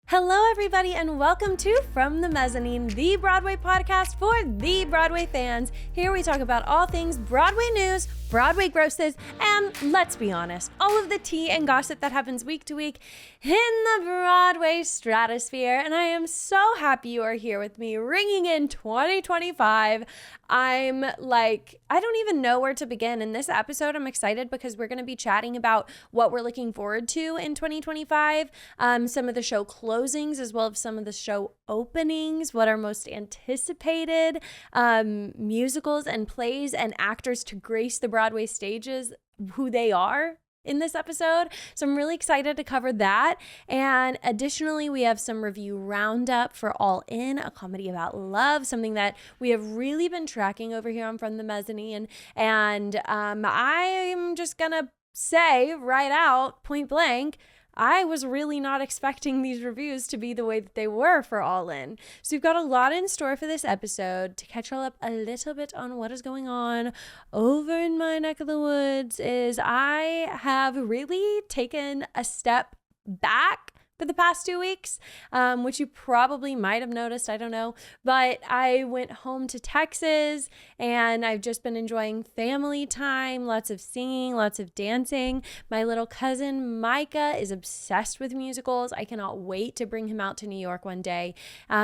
Hello, everybody, and welcome to From the Mezzanine, the Broadway podcast for the Broadway fans. Here we talk about all things Broadway news, Broadway grosses, and let's be honest, all of the tea and gossip that happens week to week in the Broadway stratosphere. And I am so happy you are here with me, ringing in 2025. I'm like, I don't even know where to begin. In this episode, I'm excited because we're going to be chatting about what we're looking forward to in 2025, some of the show closings as well as some of the show openings, what are most anticipated musicals and plays and actors to grace the Broadway stages, who they are in this episode. So I'm really excited to cover that. And additionally, we have some review Roundup for All In, a comedy about love, something that we have really been tracking over here on From the Mezzanine. And I'm just gonna say right out, point blank, I was really not expecting these reviews to be the way that they were for All In. So we've got a lot in store for this episode. To catch all up a little bit on what is going on over in my neck of the woods is I have really taken a step back for the past 2 weeks, which you probably might have noticed, I don't know, but I went home to Texas and I've just been enjoying family time, lots of singing, lots of dancing. My little cousin Micah is obsessed with musicals. I cannot wait to bring him out to New York one day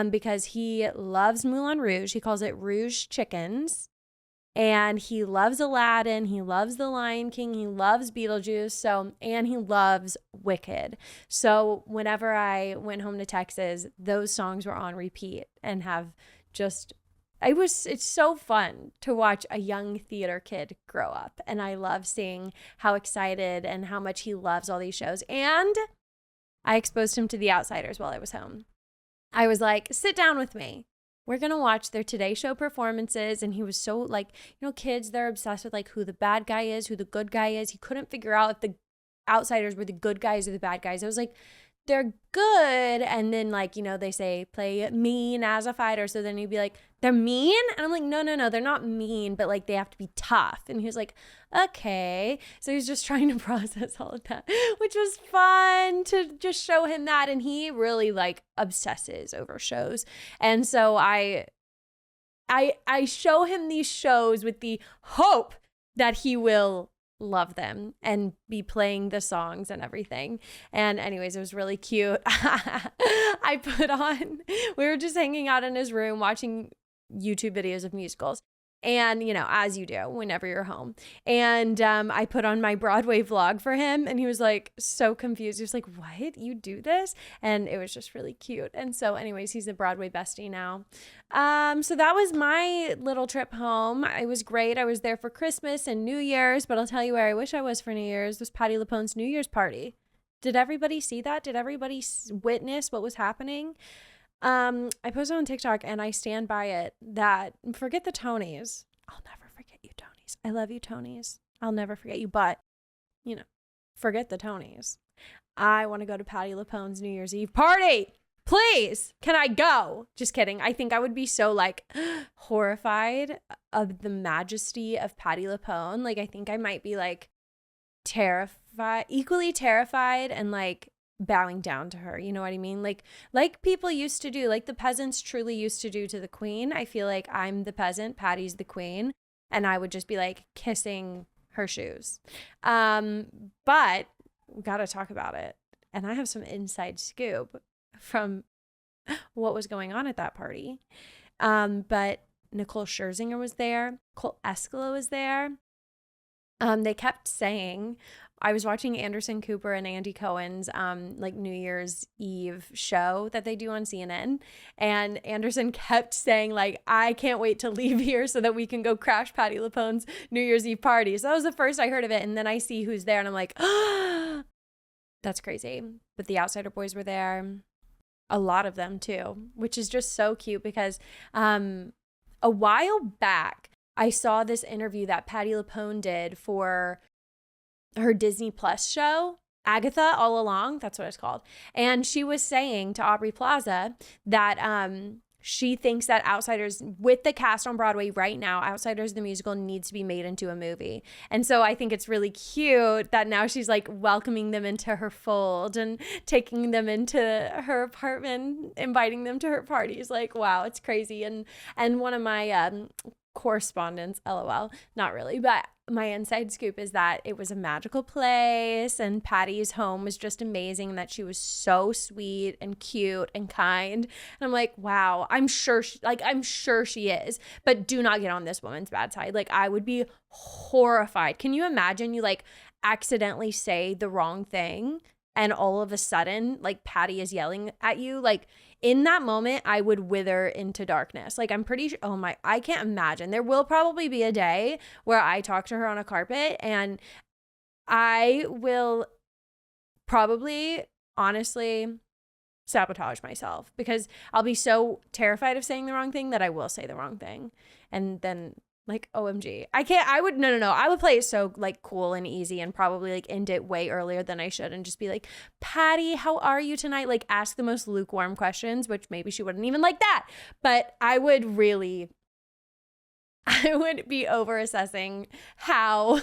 because he loves Moulin Rouge. He calls it Rouge Chickens. And he loves Aladdin, he loves The Lion King, he loves Beetlejuice, and he loves Wicked. So whenever I went home to Texas, those songs were on repeat and have just, it's so fun to watch a young theater kid grow up. And I love seeing how excited and how much he loves all these shows. And I exposed him to The Outsiders while I was home. I was like, sit down with me. We're going to watch their Today Show performances. And he was so like, kids, they're obsessed with like who the bad guy is, who the good guy is. He couldn't figure out if the outsiders were the good guys or the bad guys. I was like, they're good. And then like, they say play mean as a fighter. So then he'd be like, they're mean? And I'm like, no, they're not mean, but like they have to be tough. And he was like, okay. So he's just trying to process all of that, which was fun to just show him that. And he really like obsesses over shows. And so I show him these shows with the hope that he will love them and be playing the songs and everything. And anyways, it was really cute. We were just hanging out in his room watching YouTube videos of musicals. And, as you do whenever you're home. And I put on my Broadway vlog for him and he was like so confused. He was like, what? You do this? And it was just really cute. And so anyways, he's a Broadway bestie now. So that was my little trip home. It was great. I was there for Christmas and New Year's, but I'll tell you where I wish I was for New Year's was Patti LuPone's New Year's party. Did everybody see that? Did everybody witness what was happening? I posted on TikTok and I stand by it that forget the Tonys. I'll never forget you, Tonys. I love you, Tonys. I'll never forget you, but forget the Tonys. I want to go to Patti LuPone's New Year's Eve party. Please, can I go? Just kidding. I think I would be so like horrified of the majesty of Patti LuPone. Like I think I might be like equally terrified and like bowing down to her, you know what I mean? Like people used to do, like the peasants truly used to do to the queen. I feel like I'm the peasant, Patty's the queen, and I would just be like kissing her shoes. But we got to talk about it. And I have some inside scoop from what was going on at that party. But Nicole Scherzinger was there. Cole Escala was there. They kept saying, I was watching Anderson Cooper and Andy Cohen's like New Year's Eve show that they do on CNN. And Anderson kept saying like, I can't wait to leave here so that we can go crash Patti LuPone's New Year's Eve party. So that was the first I heard of it. And then I see who's there and I'm like, oh, that's crazy. But the Outsider Boys were there. A lot of them too, which is just so cute because a while back, I saw this interview that Patti LuPone did for her Disney Plus show, Agatha All Along, that's what it's called. And she was saying to Aubrey Plaza that she thinks that Outsiders, with the cast on Broadway right now, Outsiders the musical needs to be made into a movie. And so I think it's really cute that now she's like welcoming them into her fold and taking them into her apartment, inviting them to her parties. Like, wow, it's crazy. And one of my correspondents, LOL, not really, but my inside scoop is that it was a magical place and Patty's home was just amazing, that she was so sweet and cute and kind. And I'm like, wow, I'm sure she is, but do not get on this woman's bad side. Like, I would be horrified. Can you imagine you like accidentally say the wrong thing and all of a sudden like Patty is yelling at you? Like, in that moment, I would wither into darkness. Like, I'm pretty sure, I can't imagine. There will probably be a day where I talk to her on a carpet and I will probably, honestly, sabotage myself because I'll be so terrified of saying the wrong thing that I will say the wrong thing. And then like, OMG. I would play it so like cool and easy and probably like end it way earlier than I should and just be like, Patty, how are you tonight? Like, ask the most lukewarm questions, which maybe she wouldn't even like that. But I would be over assessing how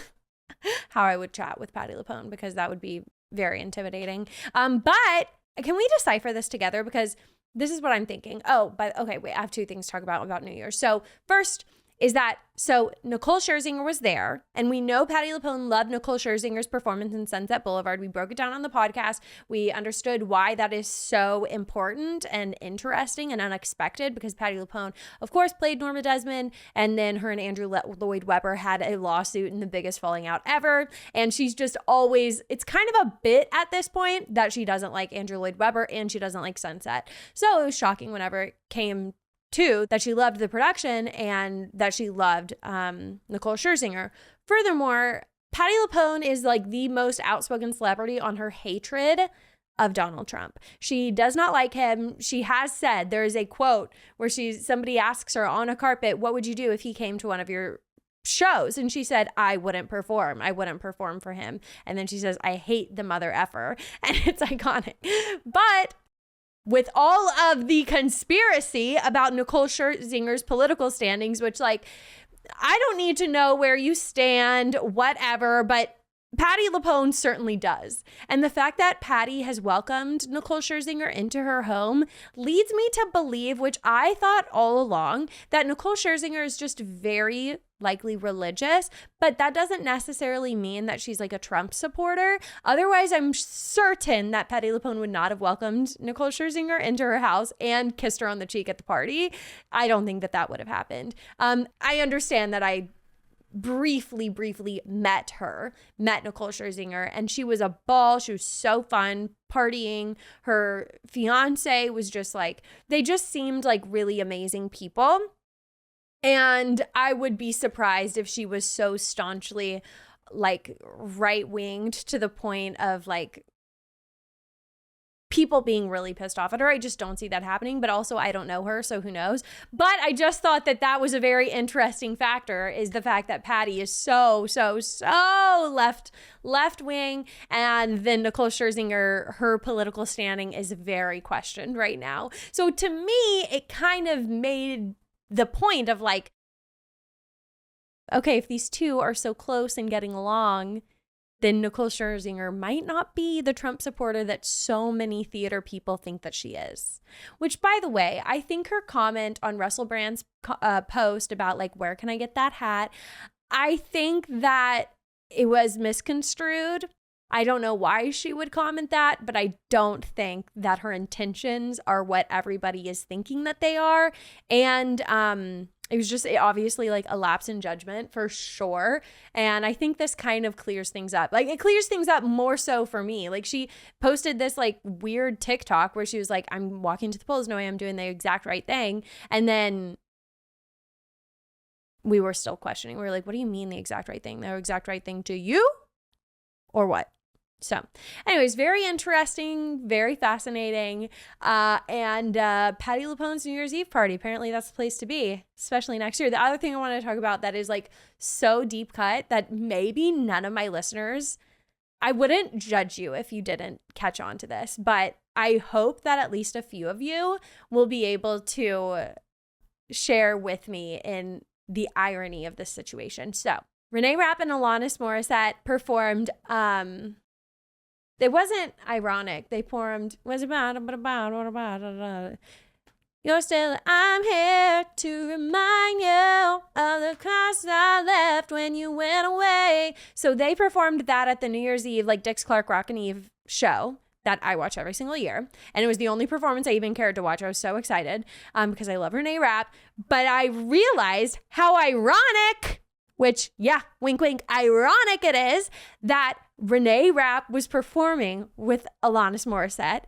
I would chat with Patti LuPone because that would be very intimidating. But can we decipher this together? Because this is what I'm thinking. Okay, wait, I have two things to talk about New Year's. So first is that, so Nicole Scherzinger was there, and we know Patti LuPone loved Nicole Scherzinger's performance in Sunset Boulevard. We broke it down on the podcast. We understood why that is so important and interesting and unexpected because Patti LuPone, of course, played Norma Desmond, and then her and Andrew Lloyd Webber had a lawsuit and the biggest falling out ever, and she's just always, it's kind of a bit at this point that she doesn't like Andrew Lloyd Webber and she doesn't like Sunset. So it was shocking whenever it came to that she loved the production and that she loved Nicole Scherzinger. Furthermore, Patti LuPone is like the most outspoken celebrity on her hatred of Donald Trump. She does not like him. She has said, there is a quote where somebody asks her on a carpet, what would you do if he came to one of your shows? And she said, I wouldn't perform for him. And then she says, I hate the mother effer. And it's iconic. But with all of the conspiracy about Nicole Scherzinger's political standings, which like, I don't need to know where you stand, whatever, but Patti LuPone certainly does. And the fact that Patti has welcomed Nicole Scherzinger into her home leads me to believe, which I thought all along, that Nicole Scherzinger is just very likely religious, but that doesn't necessarily mean that she's like a Trump supporter. Otherwise, I'm certain that Patti LuPone would not have welcomed Nicole Scherzinger into her house and kissed her on the cheek at the party. I don't think that would have happened. I understand that I briefly met Nicole Scherzinger, and she was a ball. She was so fun partying. Her fiance was just like, they just seemed like really amazing people. And I would be surprised if she was so staunchly like right-winged to the point of like people being really pissed off at her. I just don't see that happening, but also I don't know her, so who knows. But I just thought that was a very interesting factor, is the fact that Patti is so left wing, and then Nicole Scherzinger, her political standing is very questioned right now. So to me, it kind of made the point of like, okay, if these two are so close and getting along, then Nicole Scherzinger might not be the Trump supporter that so many theater people think that she is. Which, by the way, I think her comment on Russell Brand's post about like, where can I get that hat? I think that it was misconstrued. I don't know why she would comment that, but I don't think that her intentions are what everybody is thinking that they are. And it was just obviously like a lapse in judgment for sure. And I think this kind of clears things up. Like, it clears things up more so for me. Like, she posted this like weird TikTok where she was like, I'm walking to the polls knowing I'm doing the exact right thing. And then we were still questioning. We were like, what do you mean the exact right thing? The exact right thing to you? Or what? So anyways, very interesting, very fascinating. And Patti LuPone's New Year's Eve party, apparently that's the place to be, especially next year. The other thing I want to talk about that is like so deep cut that maybe none of my listeners, I wouldn't judge you if you didn't catch on to this, but I hope that at least a few of you will be able to share with me in the irony of this situation. So Reneé Rap and Alanis Morissette performed, it wasn't ironic. They performed, was about, what about, you're still, I'm here to remind you of the cost I left when you went away. So they performed that at the New Year's Eve, like Dick's Clark Rockin' Eve show that I watch every single year. And it was the only performance I even cared to watch. I was so excited because I love Reneé Rap. But I realized how ironic, which, yeah, wink, wink, ironic it is that Reneé Rap was performing with Alanis Morissette,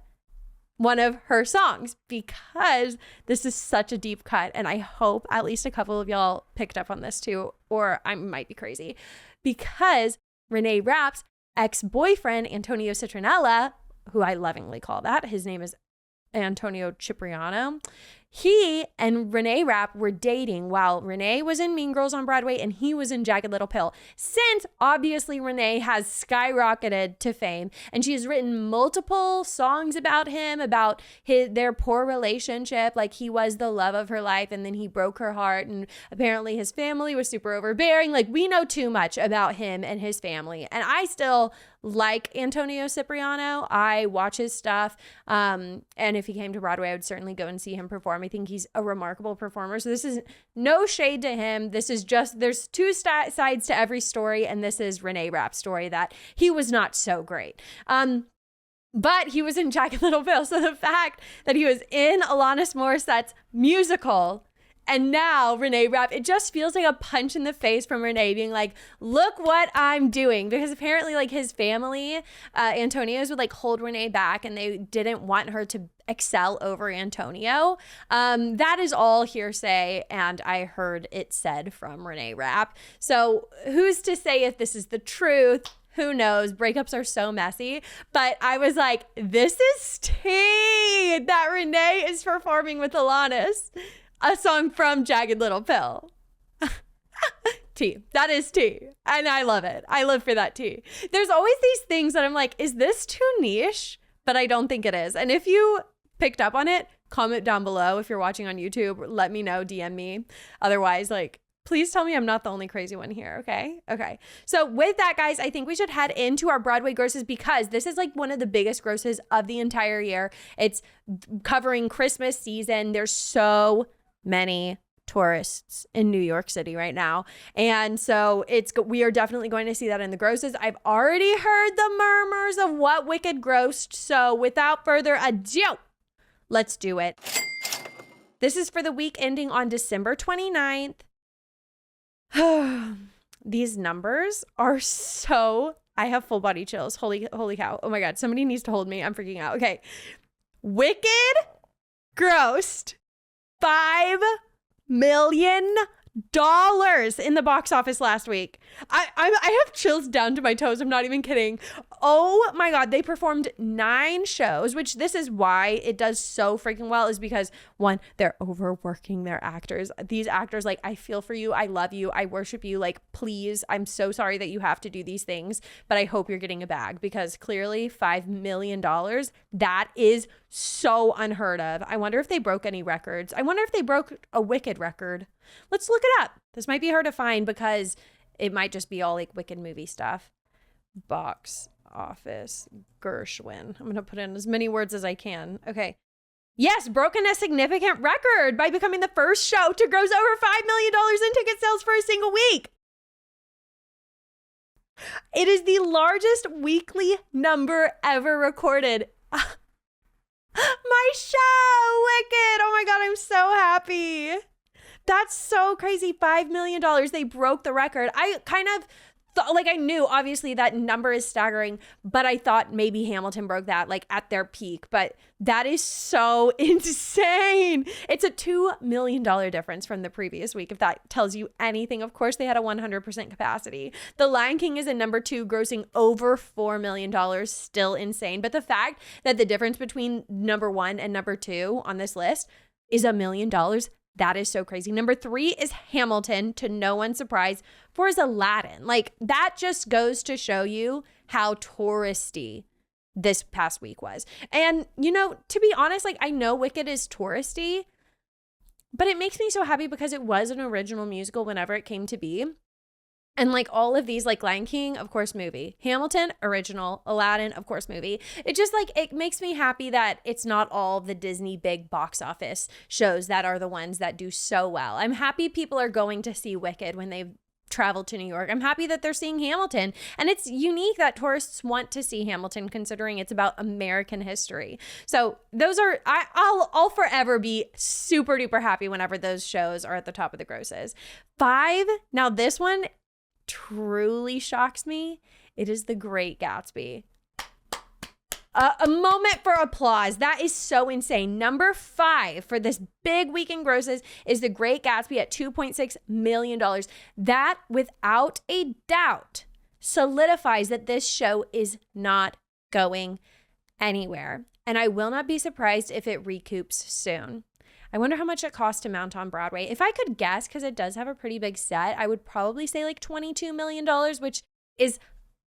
one of her songs, because this is such a deep cut. And I hope at least a couple of y'all picked up on this too, or I might be crazy, because Reneé Rap's ex-boyfriend, Antonio Citronella, who I lovingly call that, his name is Antonio Cipriano. He and Reneé Rap were dating while Reneé was in Mean Girls on Broadway and he was in Jagged Little Pill. Since obviously Reneé has skyrocketed to fame and she has written multiple songs about him, about their poor relationship, like he was the love of her life and then he broke her heart and apparently his family was super overbearing. Like we know too much about him and his family. And I still like Antonio Cipriano. I watch his stuff. And if he came to Broadway, I would certainly go and see him perform. I think he's a remarkable performer. So this is no shade to him. This is just, there's two sides to every story. And this is Reneé Rap's story that he was not so great. But he was in Jagged Little Pill. So the fact that he was in Alanis Morissette's musical and now Reneé Rap, it just feels like a punch in the face from Reneé being like, look what I'm doing. Because apparently like his family, Antonio's would like hold Reneé back and they didn't want her to excel over Antonio. That is all hearsay. And I heard it said from Reneé Rap. So who's to say if this is the truth? Who knows? Breakups are so messy. But I was like, this is tea that Reneé is performing with Alanis. A song from Jagged Little Pill. Tea. That is tea. And I love it. I live for that tea. There's always these things that I'm like, is this too niche? But I don't think it is. And if you picked up on it, comment down below. If you're watching on YouTube, let me know, DM me. Otherwise, like, please tell me I'm not the only crazy one here, okay? Okay. So with that, guys, I think we should head into our Broadway grosses because this is like one of the biggest grosses of the entire year. It's covering Christmas season. There's so many tourists in New York City right now. And so we are definitely going to see that in the grosses. I've already heard the murmurs of what Wicked grossed. So without further ado, let's do it. This is for the week ending on December 29th. These numbers are so, I have full body chills. Holy cow. Oh my God. Somebody needs to hold me. I'm freaking out. Okay. Wicked grossed $5 million in the box office last week. I have chills down to my toes. I'm not even kidding. Oh my God. They performed 9 shows, which this is why it does so freaking well, is because one, they're overworking their actors. These actors, like, I feel for you. I love you. I worship you. Like, please, I'm so sorry that you have to do these things, but I hope you're getting a bag because clearly $5 million, that is so unheard of. I wonder if they broke any records. I wonder if they broke a Wicked record. Let's look it up. This might be hard to find because it might just be all like Wicked movie stuff. Box office Gershwin. I'm going to put in as many words as I can. Okay. Yes, broken a significant record by becoming the first show to gross over $5 million in ticket sales for a single week. It is the largest weekly number ever recorded. My show, Wicked. Oh my God, I'm so happy. That's so crazy. $5 million. They broke the record. I kind of thought, like, I knew obviously that number is staggering, but I thought maybe Hamilton broke that like at their peak, but that is so insane. It's a $2 million difference from the previous week. If that tells you anything, of course, they had a 100% capacity. The Lion King is in number 2, grossing over $4 million, still insane. But the fact that the difference between number 1 and number 2 on this list is $1 million, that is so crazy. Number 3 is Hamilton, to no one's surprise. 4 is Aladdin. Like, that just goes to show you how touristy this past week was. And, you know, to be honest, like, I know Wicked is touristy, but it makes me so happy because it was an original musical whenever it came to be. And like all of these, like Lion King, of course, movie. Hamilton, original. Aladdin, of course, movie. It just like, it makes me happy that it's not all the Disney big box office shows that are the ones that do so well. I'm happy people are going to see Wicked when they've traveled to New York. I'm happy that they're seeing Hamilton. And it's unique that tourists want to see Hamilton considering it's about American history. So those are, I'll forever be super duper happy whenever those shows are at the top of the grosses. 5, now this one truly shocks me. It is The Great Gatsby. A moment for applause. That is so insane. Number 5 for this big weekend grosses is The Great Gatsby at $2.6 million. That, without a doubt, solidifies that this show is not going anywhere. And I will not be surprised if it recoups soon. I wonder how much it costs to mount on Broadway. If I could guess, because it does have a pretty big set, I would probably say like $22 million, which is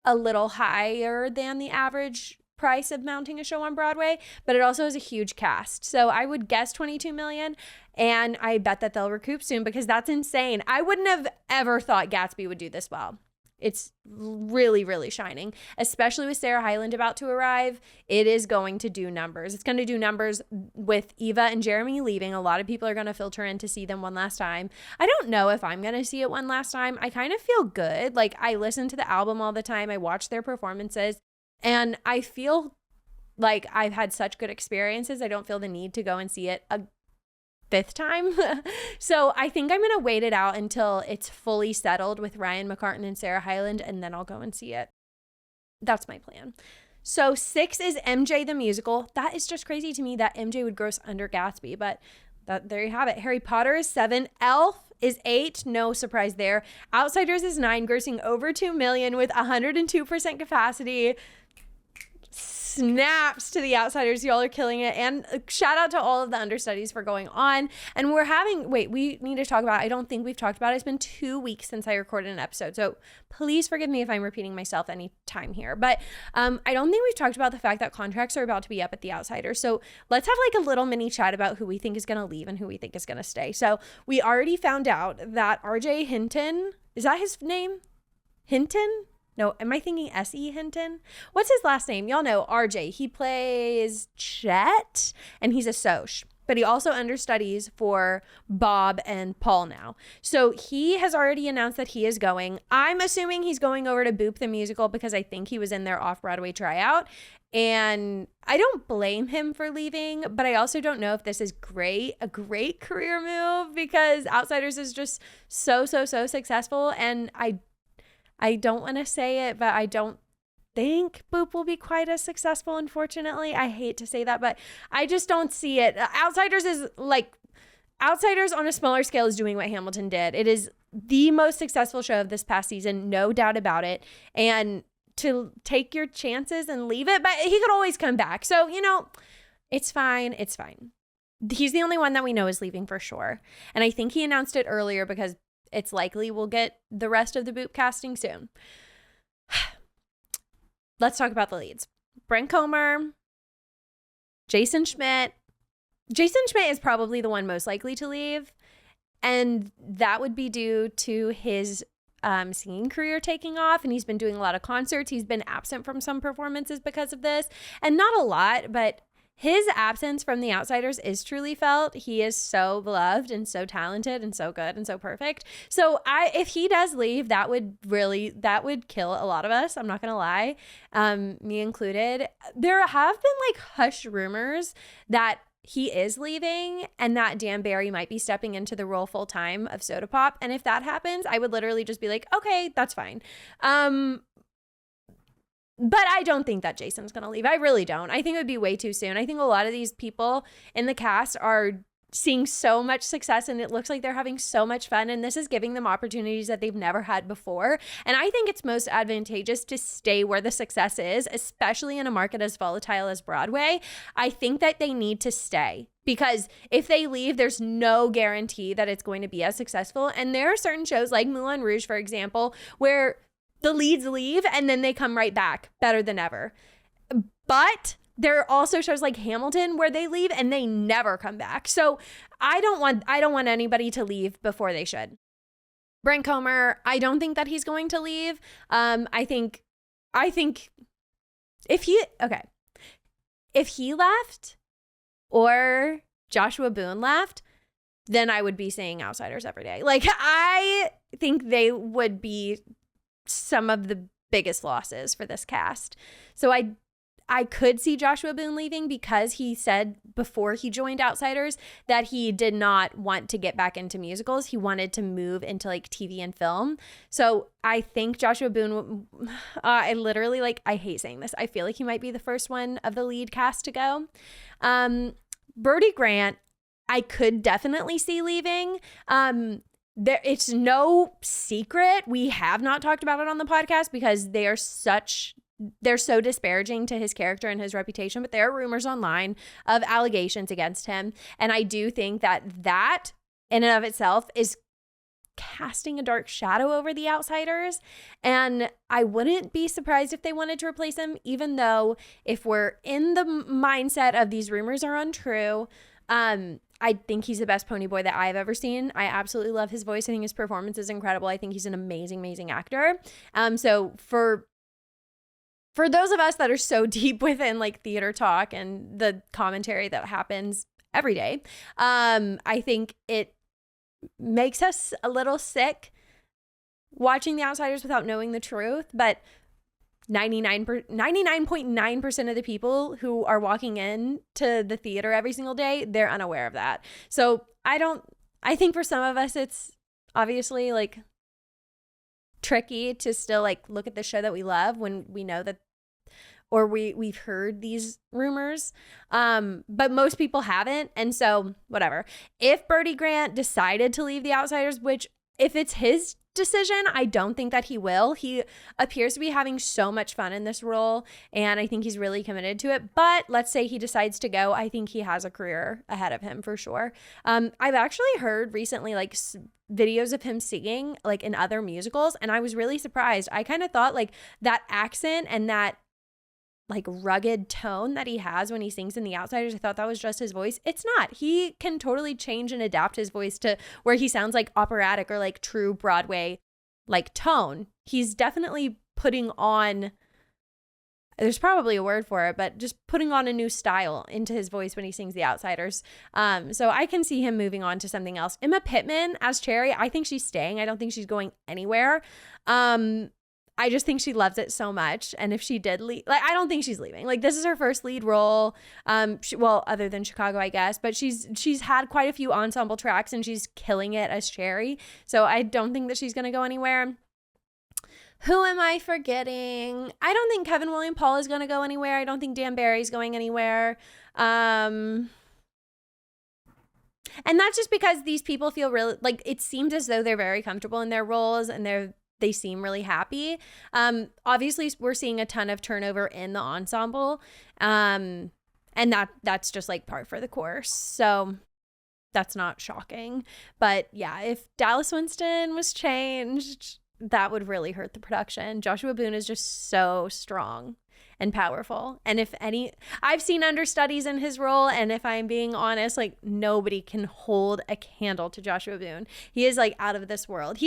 a little higher than the average price of mounting a show on Broadway, but it also has a huge cast. So I would guess 22 million, and I bet that they'll recoup soon because that's insane. I wouldn't have ever thought Gatsby would do this well. It's really, really shining, especially with Sarah Hyland about to arrive. It is going to do numbers. It's going to do numbers with Eva and Jeremy leaving. A lot of people are going to filter in to see them one last time. I don't know if I'm going to see it one last time. I kind of feel good. Like, I listen to the album all the time. I watch their performances, and I feel like I've had such good experiences. I don't feel the need to go and see it a 5th time. So I think I'm going to wait it out until it's fully settled with Ryan McCartan and Sarah Hyland, and then I'll go and see it. That's my plan. So 6 is MJ the Musical. That is just crazy to me that MJ would gross under Gatsby, but there you have it. Harry Potter is 7. Elf is 8. No surprise there. Outsiders is 9, grossing over 2 million with 102% capacity. Snaps to the Outsiders. Y'all are killing it. And shout out to all of the understudies for going on. And we need to talk about, I don't think we've talked about it. It's been 2 weeks since I recorded an episode. So please forgive me if I'm repeating myself any time here. But I don't think we've talked about the fact that contracts are about to be up at the Outsiders. So let's have like a little mini chat about who we think is going to leave and who we think is going to stay. So we already found out that RJ Hinton, is that his name? Hinton? No, am I thinking S.E. Hinton? What's his last name? Y'all know RJ. He plays Chet, and he's a Soch. But he also understudies for Bob and Paul now. So he has already announced that he is going. I'm assuming he's going over to Boop the Musical because I think he was in their off-Broadway tryout. And I don't blame him for leaving, but I also don't know if this is a great career move because Outsiders is just so successful. And I don't want to say it, but I don't think Boop will be quite as successful, unfortunately. I hate to say that, but I just don't see it. Outsiders on a smaller scale is doing what Hamilton did. It is the most successful show of this past season, no doubt about it. And to take your chances and leave it, but he could always come back. So, you know, it's fine. It's fine. He's the only one that we know is leaving for sure. And I think he announced it earlier because it's likely we'll get the rest of the Boop casting soon. Let's talk about the leads. Brent Comer, Jason Schmidt. Jason Schmidt is probably the one most likely to leave. And that would be due to his singing career taking off. And he's been doing a lot of concerts. He's been absent from some performances because of this. And not a lot, but his absence from the Outsiders is truly felt. He is so beloved and so talented and so good and so perfect. So if he does leave, that would kill a lot of us. I'm not going to lie, me included. There have been like hush rumors that he is leaving and that Dan Barry might be stepping into the role full time of Soda Pop. And if that happens, I would literally just be like, okay, that's fine. But I don't think that Jason's going to leave. I really don't. I think it would be way too soon. I think a lot of these people in the cast are seeing so much success and it looks like they're having so much fun. And this is giving them opportunities that they've never had before. And I think it's most advantageous to stay where the success is, especially in a market as volatile as Broadway. I think that they need to stay because if they leave, there's no guarantee that it's going to be as successful. And there are certain shows like Moulin Rouge, for example, where the leads leave and then they come right back better than ever. But there are also shows like Hamilton where they leave and they never come back. So I don't want anybody to leave before they should. Brent Comer, I don't think that he's going to leave. I think if he left or Joshua Boone left, then I would be seeing Outsiders every day. Like, I think they would be some of the biggest losses for this cast. So I could see Joshua Boone leaving because he said before he joined Outsiders that he did not want to get back into musicals. He wanted to move into like TV and film. So I think Joshua Boone, I hate saying this. I feel like he might be the first one of the lead cast to go. Birdie Grant, I could definitely see leaving. It's no secret. We have not talked about it on the podcast because they're so disparaging to his character and his reputation, but there are rumors online of allegations against him. And I do think that in and of itself is casting a dark shadow over the Outsiders. And I wouldn't be surprised if they wanted to replace him, even though if we're in the mindset of these rumors are untrue, I think he's the best pony boy that I've ever seen. I absolutely love his voice. I think his performance is incredible. I think he's an amazing, amazing actor. So for those of us that are so deep within like theater talk and the commentary that happens every day, I think it makes us a little sick watching The Outsiders without knowing the truth. But 99.9% of the people who are walking in to the theater every single day, they're unaware of that. So I think for some of us, it's obviously like tricky to still like look at the show that we love when we know that, or we've heard these rumors, but most people haven't. And so whatever. If Birdie Grant decided to leave The Outsiders, which if it's his decision, I don't think that he will. He appears to be having so much fun in this role, and I think he's really committed to it. But let's say he decides to go, I think he has a career ahead of him for sure. I've actually heard recently like videos of him singing like in other musicals, and I was really surprised. I kind of thought like that accent and that like rugged tone that he has when he sings in The Outsiders, I thought that was just his voice. It's not. He can totally change and adapt his voice to where he sounds like operatic or like true Broadway like tone. He's definitely putting on, there's probably a word for it, but just putting on a new style into his voice when he sings The Outsiders. So I can see him moving on to something else. Emma Pittman as Cherry, I think she's staying. I don't think she's going anywhere. I just think she loves it so much. And if she did leave, like, I don't think she's leaving. Like, this is her first lead role. Other than Chicago, I guess, but she's had quite a few ensemble tracks and she's killing it as Cherry. So I don't think that she's going to go anywhere. Who am I forgetting? I don't think Kevin William Paul is going to go anywhere. I don't think Dan Barry's going anywhere. And that's just because these people feel really, like, it seems as though they're very comfortable in their roles and they seem really happy. Obviously, we're seeing a ton of turnover in the ensemble, and that's just like par for the course. So that's not shocking. But yeah, if Dallas Winston was changed, that would really hurt the production. Joshua Boone is just so strong and powerful. And if any, I've seen understudies in his role, and if I'm being honest, like, nobody can hold a candle to Joshua Boone. He is like out of this world.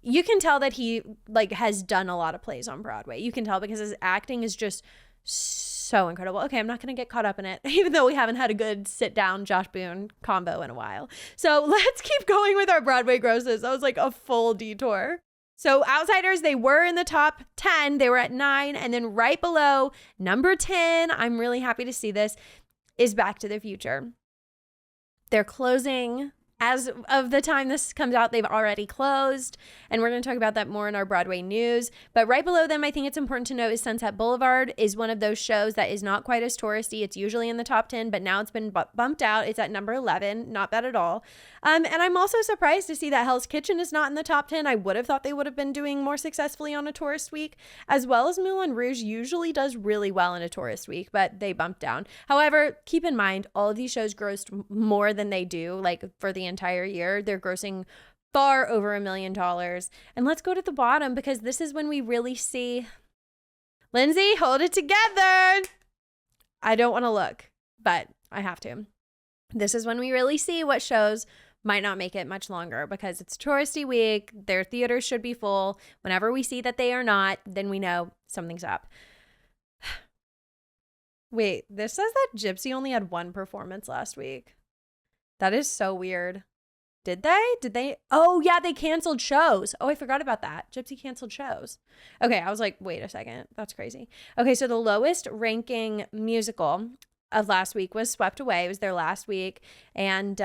You can tell that he like has done a lot of plays on Broadway. You can tell because his acting is just so incredible. Okay, I'm not going to get caught up in it, even though we haven't had a good sit down Josh Boone combo in a while. So let's keep going with our Broadway grosses. That was like a full detour. So Outsiders, they were in the top 10. They were at 9. And then right below number 10, I'm really happy to see this, is Back to the Future. They're closing. As of the time this comes out, they've already closed, and we're going to talk about that more in our Broadway news. But right below them, I think it's important to note, is Sunset Boulevard is one of those shows that is not quite as touristy. It's usually in the top 10, but now it's been bumped out. It's at number 11. Not bad at all. And I'm also surprised to see that Hell's Kitchen is not in the top 10. I would have thought they would have been doing more successfully on a tourist week, as well as Moulin Rouge usually does really well in a tourist week, but they bumped down. However, keep in mind, all of these shows grossed more than they do, like, for the entire year. They're grossing far over $1 million. And let's go to the bottom, because this is when we really see Lindsay, hold it together. I don't want to look, but I have to. This is when we really see what shows might not make it much longer because it's touristy week. Their theaters should be full. Whenever we see that they are not, then we know something's up. Wait, this says that Gypsy only had one performance last week. That is so weird. Did they? Oh, yeah, they canceled shows. Oh, I forgot about that. Gypsy canceled shows. Okay, I was like, wait a second. That's crazy. Okay, so the lowest ranking musical of last week was Swept Away. It was their last week. And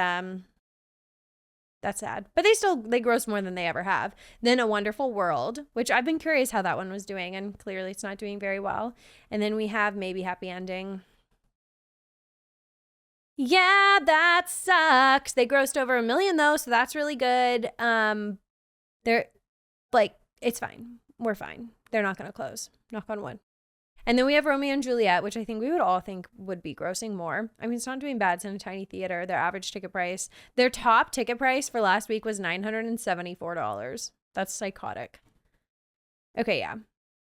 that's sad. But they grossed more than they ever have. Then A Wonderful World, which I've been curious how that one was doing. And clearly it's not doing very well. And then we have Maybe Happy Ending. Yeah, that sucks. They grossed over 1 million though, so that's really good. They're like, it's fine. We're fine. They're not going to close. Knock on wood. And then we have Romeo and Juliet, which I think we would all think would be grossing more. I mean, it's not doing bad. It's in a tiny theater. Their average ticket price, their top ticket price for last week was $974. That's psychotic. Okay, yeah.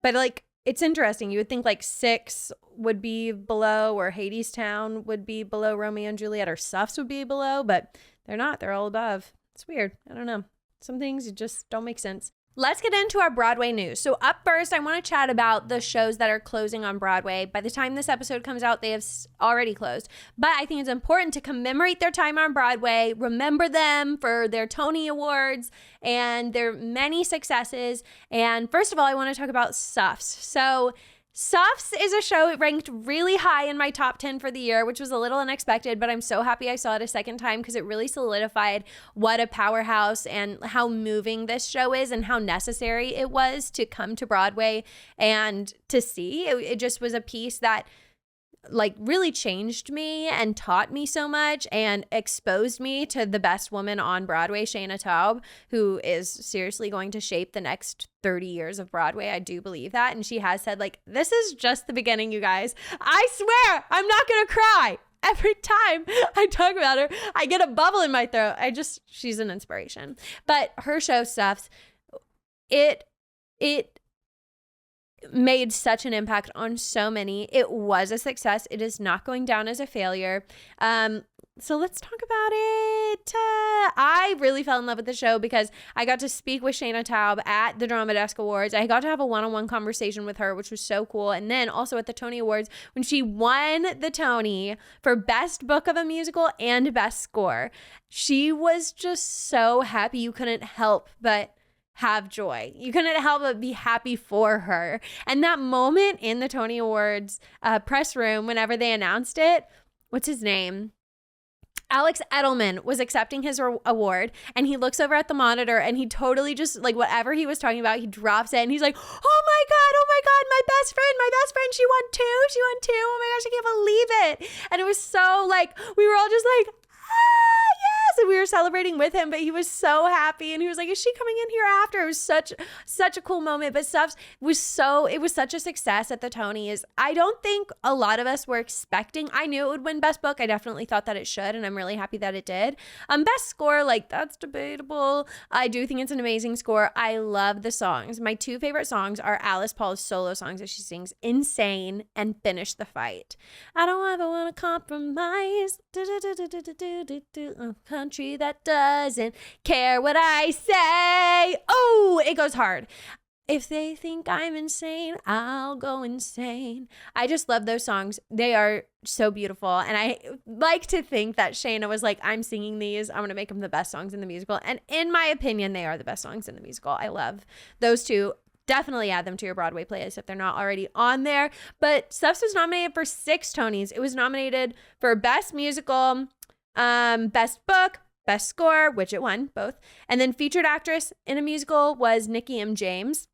But like, it's interesting. You would think like Six would be below, or Hadestown would be below Romeo and Juliet, or Suffs would be below, but they're not. They're all above. It's weird. I don't know. Some things just don't make sense. Let's get into our Broadway news. So up first, I want to chat about the shows that are closing on Broadway. By the time this episode comes out, they have already closed. But I think it's important to commemorate their time on Broadway, remember them for their Tony Awards and their many successes. And first of all, I want to talk about Suffs. So Suffs is a show ranked really high in my top 10 for the year, which was a little unexpected, but I'm so happy I saw it a second time because it really solidified what a powerhouse and how moving this show is and how necessary it was to come to Broadway and to see. It just was a piece that like really changed me and taught me so much and exposed me to the best woman on Broadway, Shayna Taub, who is seriously going to shape the next 30 years of Broadway. I do believe that. And she has said, like, this is just the beginning, you guys. I swear I'm not going to cry. Every time I talk about her, I get a bubble in my throat. She's an inspiration. But her show, Suffs, it made such an impact on so many. It was a success. It is not going down as a failure. So let's talk about it. I really fell in love with the show because I got to speak with Shayna Taub at the Drama Desk Awards. I got to have a one-on-one conversation with her, which was so cool. And then also at the Tony Awards, when she won the Tony for Best Book of a Musical and Best Score, she was just so happy. You couldn't help but have joy. You couldn't help but be happy for her. And that moment in the Tony Awards press room, whenever they announced it, what's his name? Alex Edelman was accepting his award, and he looks over at the monitor and he totally just, like, whatever he was talking about, he drops it and he's like, oh my God, my best friend, she won two. Oh my gosh, I can't believe it. And it was so, like, we were all just like, yes, and we were celebrating with him, but he was so happy, and he was like, is she coming in here after? It was such a cool moment. But Suffs it was such a success at the Tonys. I don't think a lot of us were expecting. I knew it would win Best Book. I definitely thought that it should, and I'm really happy that it did. Best Score, like, that's debatable. I do think it's an amazing score. I love the songs. My two favorite songs are Alice Paul's solo songs that she sings, Insane and Finish the Fight. I don't ever want to compromise. A country that doesn't care what I say. Oh, it goes hard. If they think I'm insane, I'll go insane. I just love those songs. They are so beautiful. And I like to think that Shayna was like, I'm singing these. I'm going to make them the best songs in the musical. And in my opinion, they are the best songs in the musical. I love those two. Definitely add them to your Broadway playlist if they're not already on there. But Suffs was nominated for 6 Tonys. It was nominated for Best Musical, Best Book, Best Score, which it won both. And then Featured Actress in a Musical was Nikki M. James.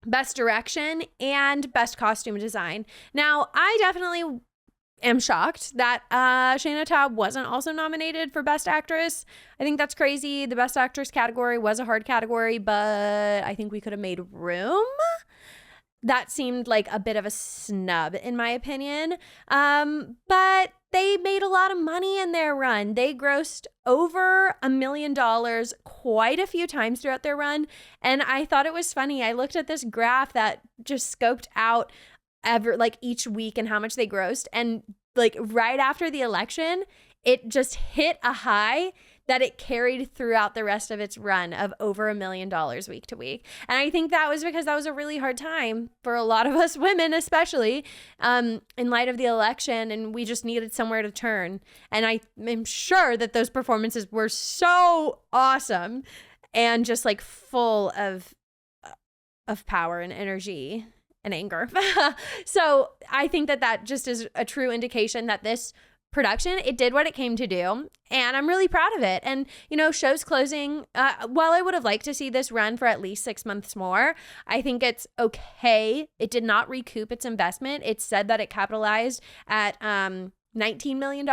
Best Direction and Best Costume Design. Now, I definitely am shocked that Shayna Taub wasn't also nominated for Best Actress. I think that's crazy. The Best Actress category was a hard category, but I think we could have made room. That seemed like a bit of a snub, in my opinion. But they made a lot of money in their run. They grossed over $1 million quite a few times throughout their run. And I thought it was funny. I looked at this graph that just scoped out ever, like each week and how much they grossed. And like right after the election, it just hit a high that it carried throughout the rest of its run of over $1 million week to week. And I think that was because that was a really hard time for a lot of us women, especially in light of the election, and we just needed somewhere to turn. And I am sure that those performances were so awesome and just like full of power and energy and anger. So I think that just is a true indication that this production, it did what it came to do, and I'm really proud of it. And shows closing, while I would have liked to see this run for at least 6 months more, I think it's okay. It did not recoup its investment. It said that it capitalized at $19 million,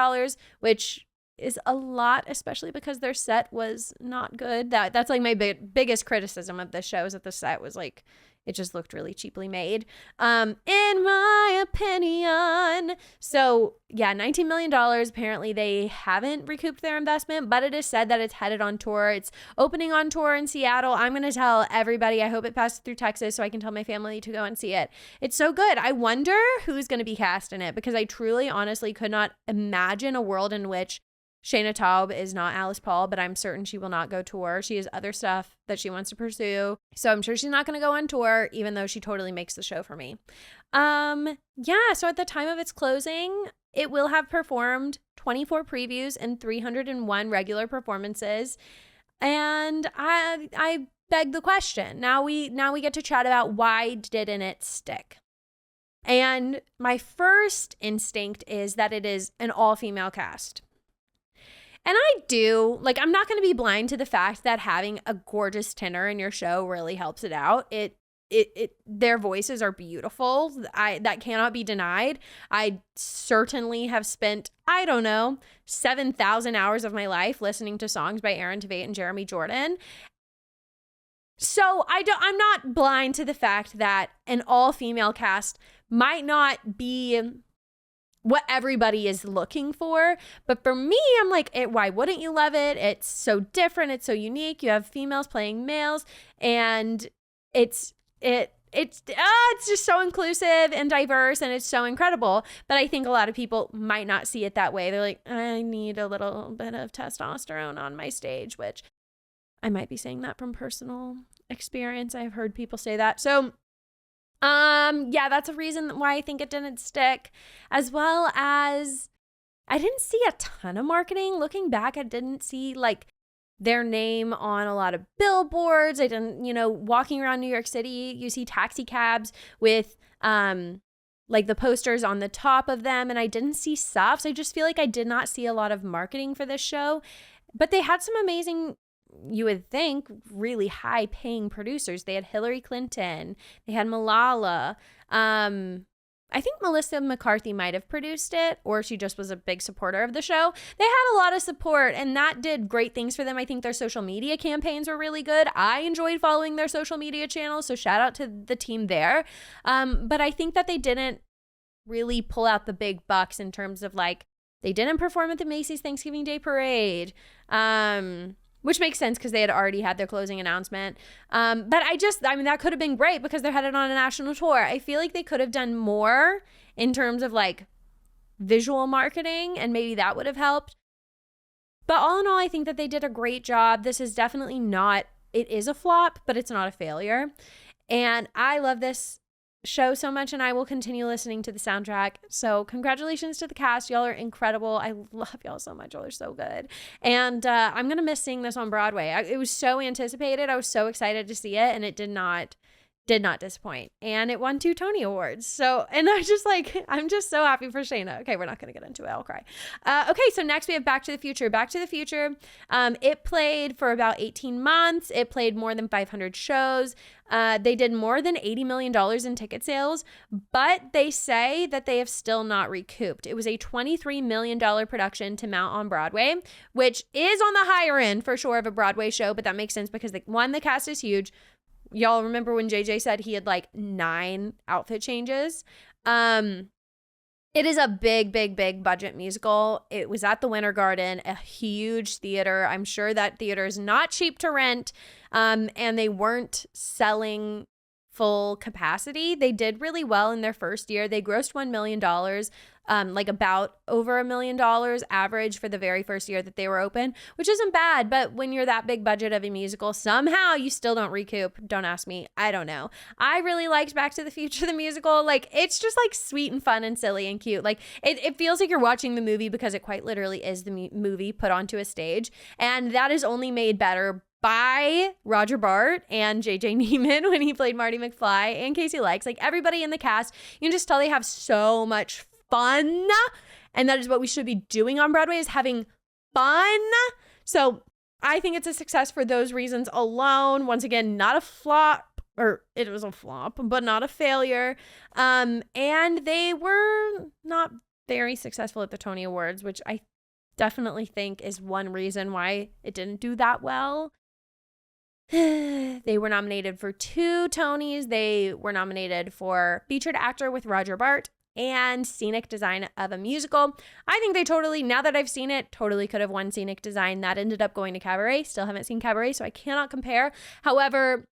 which is a lot, especially because their set was not good. That's like my biggest criticism of this show, is that the set was like, it just looked really cheaply made, in my opinion. So yeah, $19 million. Apparently they haven't recouped their investment, but it is said that it's headed on tour. It's opening on tour in Seattle. I'm going to tell everybody. I hope it passes through Texas so I can tell my family to go and see it. It's so good. I wonder who's going to be cast in it, because I truly, honestly could not imagine a world in which Shayna Taub is not Alice Paul, but I'm certain she will not go tour. She has other stuff that she wants to pursue. So I'm sure she's not going to go on tour, even though she totally makes the show for me. Yeah, so at the time of its closing, it will have performed 24 previews and 301 regular performances. And I beg the question. Now we get to chat about why didn't it stick? And my first instinct is that it is an all-female cast. And I'm not going to be blind to the fact that having a gorgeous tenor in your show really helps it out. Their voices are beautiful. That cannot be denied. I certainly have spent, 7,000 hours of my life listening to songs by Aaron Tveit and Jeremy Jordan. So I'm not blind to the fact that an all-female cast might not be what everybody is looking for. But for me, I'm like, why wouldn't you love it? It's so different. It's so unique. You have females playing males, and it's just so inclusive and diverse, and it's so incredible. But I think a lot of people might not see it that way. They're like, I need a little bit of testosterone on my stage, which I might be saying that from personal experience. I've heard people say that. So yeah, that's a reason why I think it didn't stick, as well as I didn't see a ton of marketing. Looking back, I didn't see like their name on a lot of billboards. I didn't, walking around New York City, you see taxi cabs with like the posters on the top of them, and I didn't see Suffs. I just feel like I did not see a lot of marketing for this show, but they had some amazing, you would think, really high paying producers. They had Hillary Clinton, they had Malala. I think Melissa McCarthy might have produced it, or she just was a big supporter of the show. They had a lot of support, and that did great things for them. I think their social media campaigns were really good. I enjoyed following their social media channels, so shout out to the team there. But I think that they didn't really pull out the big bucks in terms of like, they didn't perform at the Macy's Thanksgiving Day Parade. Which makes sense because they had already had their closing announcement. But that could have been great because they're headed on a national tour. I feel like they could have done more in terms of like visual marketing, and maybe that would have helped. But all in all, I think that they did a great job. This is definitely not, it is a flop, but it's not a failure. And I love this show so much, and I will continue listening to the soundtrack. So congratulations to the cast. Y'all are incredible. I love y'all so much. Y'all are so good. And I'm going to miss seeing this on Broadway. It was so anticipated. I was so excited to see it, and it did not disappoint. And it won 2 Tony Awards. So, and I'm just so happy for Shayna. Okay, we're not going to get into it. I'll cry. Okay, so next we have Back to the Future. Back to the Future, it played for about 18 months. It played more than 500 shows. They did more than $80 million in ticket sales, but they say that they have still not recouped. It was a $23 million production to mount on Broadway, which is on the higher end for sure of a Broadway show, but that makes sense because the cast is huge. Y'all remember when JJ said he had like 9 outfit changes? It is a big, big, big budget musical. It was at the Winter Garden, a huge theater. I'm sure that theater is not cheap to rent. And they weren't selling full capacity. They did really well in their first year. They grossed $1 million, like about over $1 million average for the very first year that they were open, which isn't bad. But when you're that big budget of a musical, somehow you still don't recoup. Don't ask me. I don't know. I really liked Back to the Future, the musical. Like, it's just like sweet and fun and silly and cute. Like, it feels like you're watching the movie because it quite literally is the movie put onto a stage. And that is only made better by Roger Bart and JJ Neiman when he played Marty McFly, and Casey Likes. Like, everybody in the cast, you can just tell they have so much fun, and that is what we should be doing on Broadway, is having fun. So I think it's a success for those reasons alone. Once again, not a flop, or it was a flop, but not a failure. And they were not very successful at the Tony Awards, which I definitely think is one reason why it didn't do that well. They were nominated for 2 Tonys. They were nominated for Featured Actor with Roger Bart and Scenic Design of a Musical. I think they totally, now that I've seen it, totally could have won Scenic Design. That ended up going to Cabaret. Still haven't seen Cabaret, so I cannot compare. However,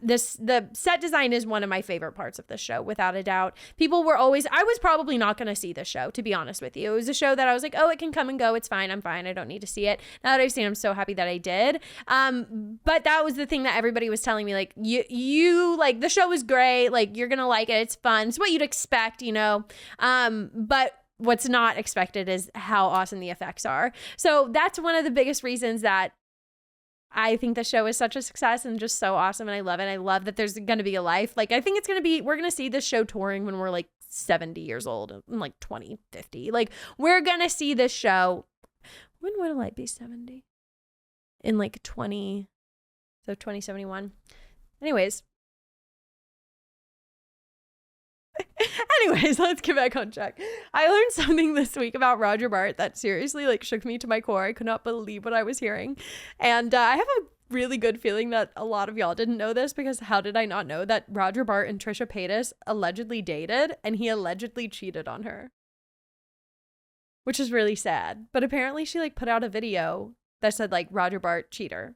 the set design is one of my favorite parts of the show, without a doubt. I was probably not going to see the show, to be honest with you. It was a show that I was like, oh, it can come and go. It's fine. I'm fine. I don't need to see it. Now that I've seen it, I'm so happy that I did. But that was the thing that everybody was telling me, like, you like, the show was great. Like, you're going to like it. It's fun. It's what you'd expect, you know? But what's not expected is how awesome the effects are. So that's one of the biggest reasons that I think the show is such a success and just so awesome, and I love it. I love that there's going to be a life. Like, I think it's going to be, we're going to see this show touring when we're like 70 years old, like 2050. Like, we're going to see this show. When will I be 70? In like 2071. Anyways, let's get back on track. I learned something this week about Roger Bart that seriously like shook me to my core. I could not believe what I was hearing. And I have a really good feeling that a lot of y'all didn't know this, because how did I not know that Roger Bart and Trisha Paytas allegedly dated, and he allegedly cheated on her? Which is really sad. But apparently she like put out a video that said like Roger Bart cheater.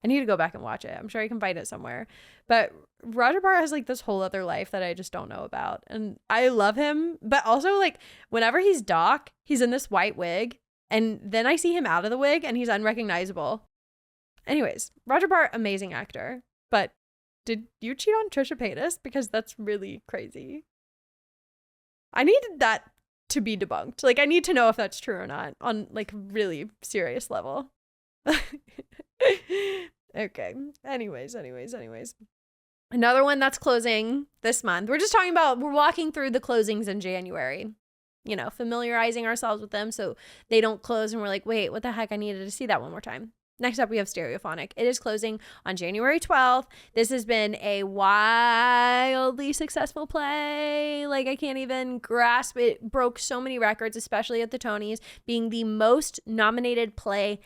I need to go back and watch it. I'm sure I can find it somewhere. But Roger Bart has like this whole other life that I just don't know about. And I love him. But also, like, whenever he's Doc, he's in this white wig. And then I see him out of the wig and he's unrecognizable. Anyways, Roger Bart, amazing actor. But did you cheat on Trisha Paytas? Because that's really crazy. I needed that to be debunked. Like, I need to know if that's true or not on like really serious level. Okay. Anyways. Another one that's closing this month. We're walking through the closings in January, you know, familiarizing ourselves with them so they don't close and we're like, wait, what the heck? I needed to see that one more time. Next up, we have Stereophonic. It is closing on January 12th. This has been a wildly successful play. Like, I can't even grasp it. It broke so many records, especially at the Tonys, being the most nominated play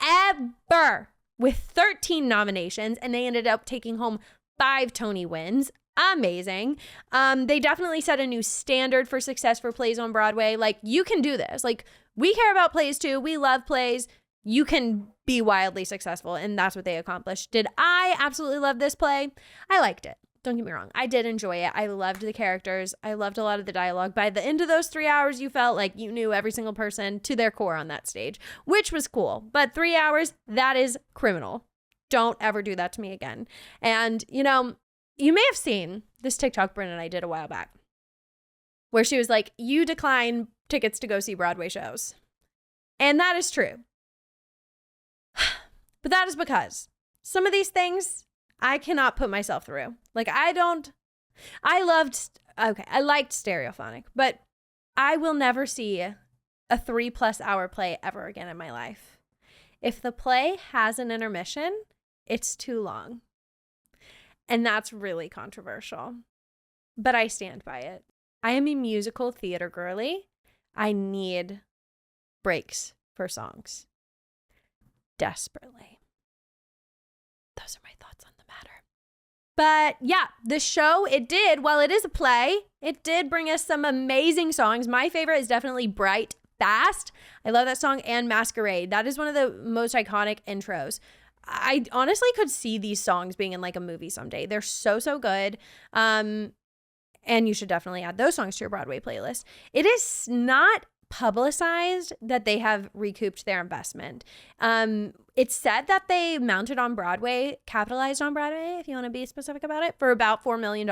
ever, with 13 nominations, and they ended up taking home 5 Tony wins. Amazing. They definitely set a new standard for success for plays on Broadway. Like, you can do this. Like, we care about plays too. We love plays. You can be wildly successful, and that's what they accomplished. Did I absolutely love this play? I liked it. Don't get me wrong. I did enjoy it. I loved the characters. I loved a lot of the dialogue. By the end of those 3 hours, you felt like you knew every single person to their core on that stage, which was cool. But 3 hours, that is criminal. Don't ever do that to me again. And, you know, you may have seen this TikTok Brynn and I did a while back, where she was like, you decline tickets to go see Broadway shows. And that is true. But that is because some of these things I cannot put myself through. Like, I liked Stereophonic, but I will never see a 3+ hour play ever again in my life. If the play has an intermission, it's too long. And that's really controversial. But I stand by it. I am a musical theater girly. I need breaks for songs. Desperately. Those are my thoughts on the matter. But yeah, the show, while it is a play, it did bring us some amazing songs. My favorite is definitely Bright Fast. I love that song, and Masquerade. That is one of the most iconic intros. I honestly could see these songs being in like a movie someday. They're so good. And you should definitely add those songs to your Broadway playlist. It is not publicized that they have recouped their investment. It's said that they mounted on Broadway, capitalized on Broadway, if you want to be specific about it, for about $4 million.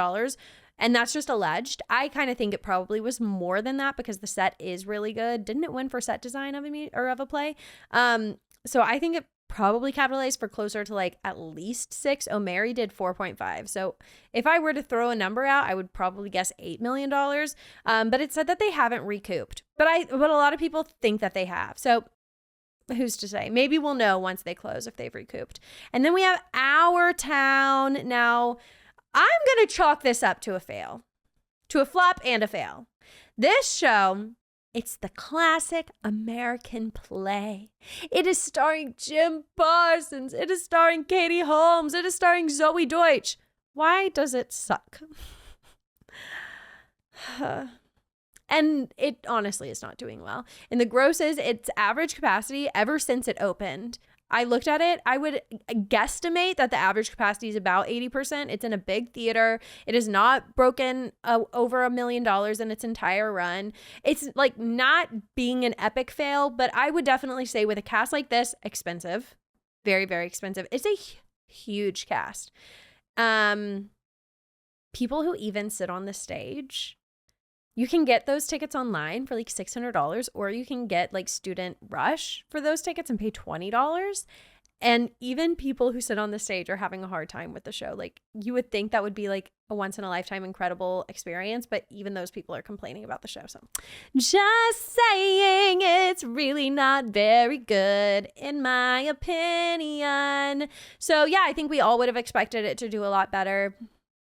And that's just alleged. I kind of think it probably was more than that because the set is really good. Didn't it win for set design of a play? So I think it probably capitalized for closer to like at least 6. O'Mary did 4.5. So if I were to throw a number out, I would probably guess $8 million. But it said that they haven't recouped. But a lot of people think that they have. So who's to say? Maybe we'll know once they close if they've recouped. And then we have Our Town. Now, I'm going to chalk this up to a fail. To a flop and a fail. This show, it's the classic American play. It is starring Jim Parsons. It is starring Katie Holmes. It is starring Zoe Deutsch. Why does it suck? And it honestly is not doing well. In the grosses, its average capacity ever since it opened, I looked at it, I would guesstimate that the average capacity is about 80%. It's in a big theater. It has not broken over $1 million in its entire run. It's like not being an epic fail, but I would definitely say with a cast like this, expensive, very, very expensive. It's a huge cast. People who even sit on the stage, you can get those tickets online for like $600, or you can get like Student Rush for those tickets and pay $20. And even people who sit on the stage are having a hard time with the show. Like, you would think that would be like a once in a lifetime incredible experience, but even those people are complaining about the show. So just saying, it's really not very good in my opinion. So yeah, I think we all would have expected it to do a lot better.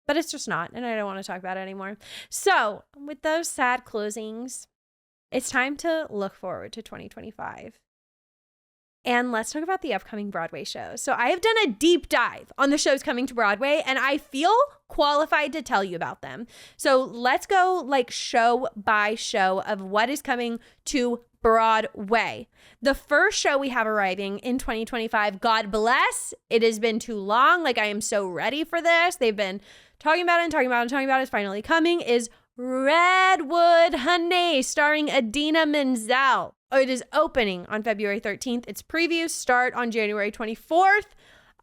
But it's just not, and I don't want to talk about it anymore. So with those sad closings, it's time to look forward to 2025. And let's talk about the upcoming Broadway shows. So I have done a deep dive on the shows coming to Broadway, and I feel qualified to tell you about them. So let's go like show by show of what is coming to Broadway. The first show we have arriving in 2025, God bless, it has been too long. Like, I am so ready for this. They've been talking about it. It's finally coming, is Redwood Honey, starring Idina Menzel. It is opening on February 13th. Its previews start on January 24th.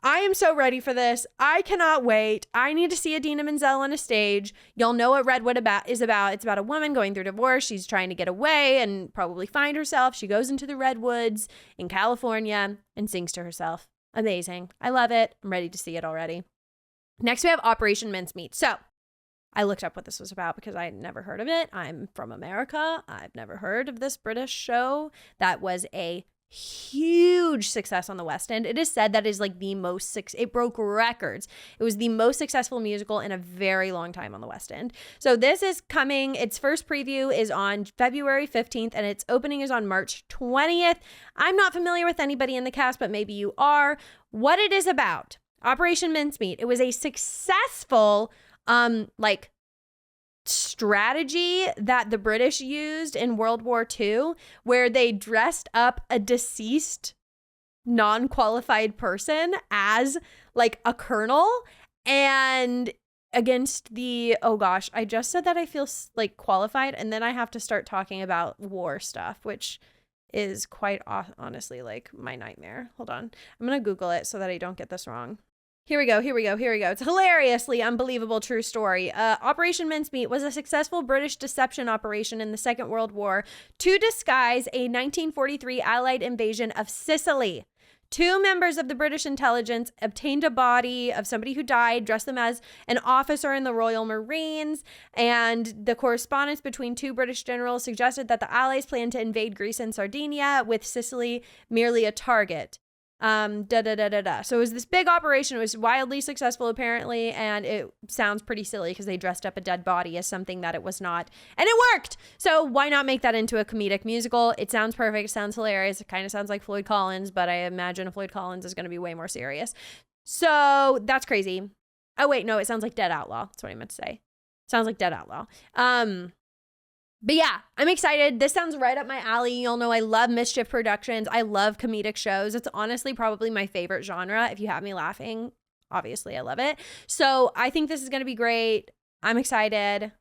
I am so ready for this. I cannot wait. I need to see Idina Menzel on a stage. You'll know what Redwood is about. It's about a woman going through divorce. She's trying to get away and probably find herself. She goes into the redwoods in California and sings to herself. Amazing. I love it. I'm ready to see it already. Next, we have Operation Mincemeat. So I looked up what this was about because I had never heard of it. I'm from America. I've never heard of this British show that was a huge success on the West End. It is said that is like the most, it broke records. It was the most successful musical in a very long time on the West End. So this is coming. Its first preview is on February 15th and its opening is on March 20th. I'm not familiar with anybody in the cast, but maybe you are. What it is about, Operation Mincemeat. It was a successful strategy that the British used in World War II, where they dressed up a deceased non-qualified person as like a colonel, and against the, oh gosh, I just said that I feel like qualified, and then I have to start talking about war stuff, which is quite honestly like my nightmare. Hold on. I'm going to Google it so that I don't get this wrong. Here we go. It's a hilariously unbelievable true story. Operation Mincemeat was a successful British deception operation in the Second World War to disguise a 1943 Allied invasion of Sicily. 2 members of the British intelligence obtained a body of somebody who died, dressed them as an officer in the Royal Marines, and the correspondence between 2 British generals suggested that the Allies planned to invade Greece and Sardinia, with Sicily merely a target. So it was this big operation. It was wildly successful apparently, and it sounds pretty silly because they dressed up a dead body as something that it was not, and it worked. So why not make that into a comedic musical? It sounds perfect. It sounds hilarious. It kind of sounds like Floyd Collins, but I imagine Floyd Collins is going to be way more serious. So that's crazy. Oh wait, no, it sounds like Dead Outlaw. That's what I meant to say. Sounds like Dead Outlaw. But yeah, I'm excited. This sounds right up my alley. You'll know I love mischief productions. I love comedic shows. It's honestly probably my favorite genre. If you have me laughing, obviously I love it. So I think this is going to be great. I'm excited.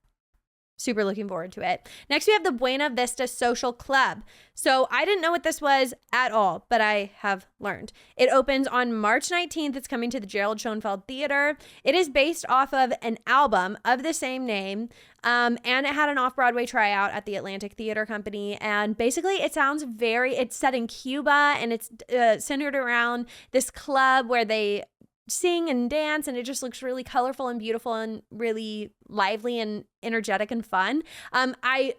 Super looking forward to it. Next, we have the Buena Vista Social Club. So I didn't know what this was at all, but I have learned. It opens on March 19th. It's coming to the Gerald Schoenfeld Theater. It is based off of an album of the same name, and it had an off-Broadway tryout at the Atlantic Theater Company. And basically, it sounds it's set in Cuba, and it's centered around this club where they sing and dance, and it just looks really colorful and beautiful and really lively and energetic and fun. I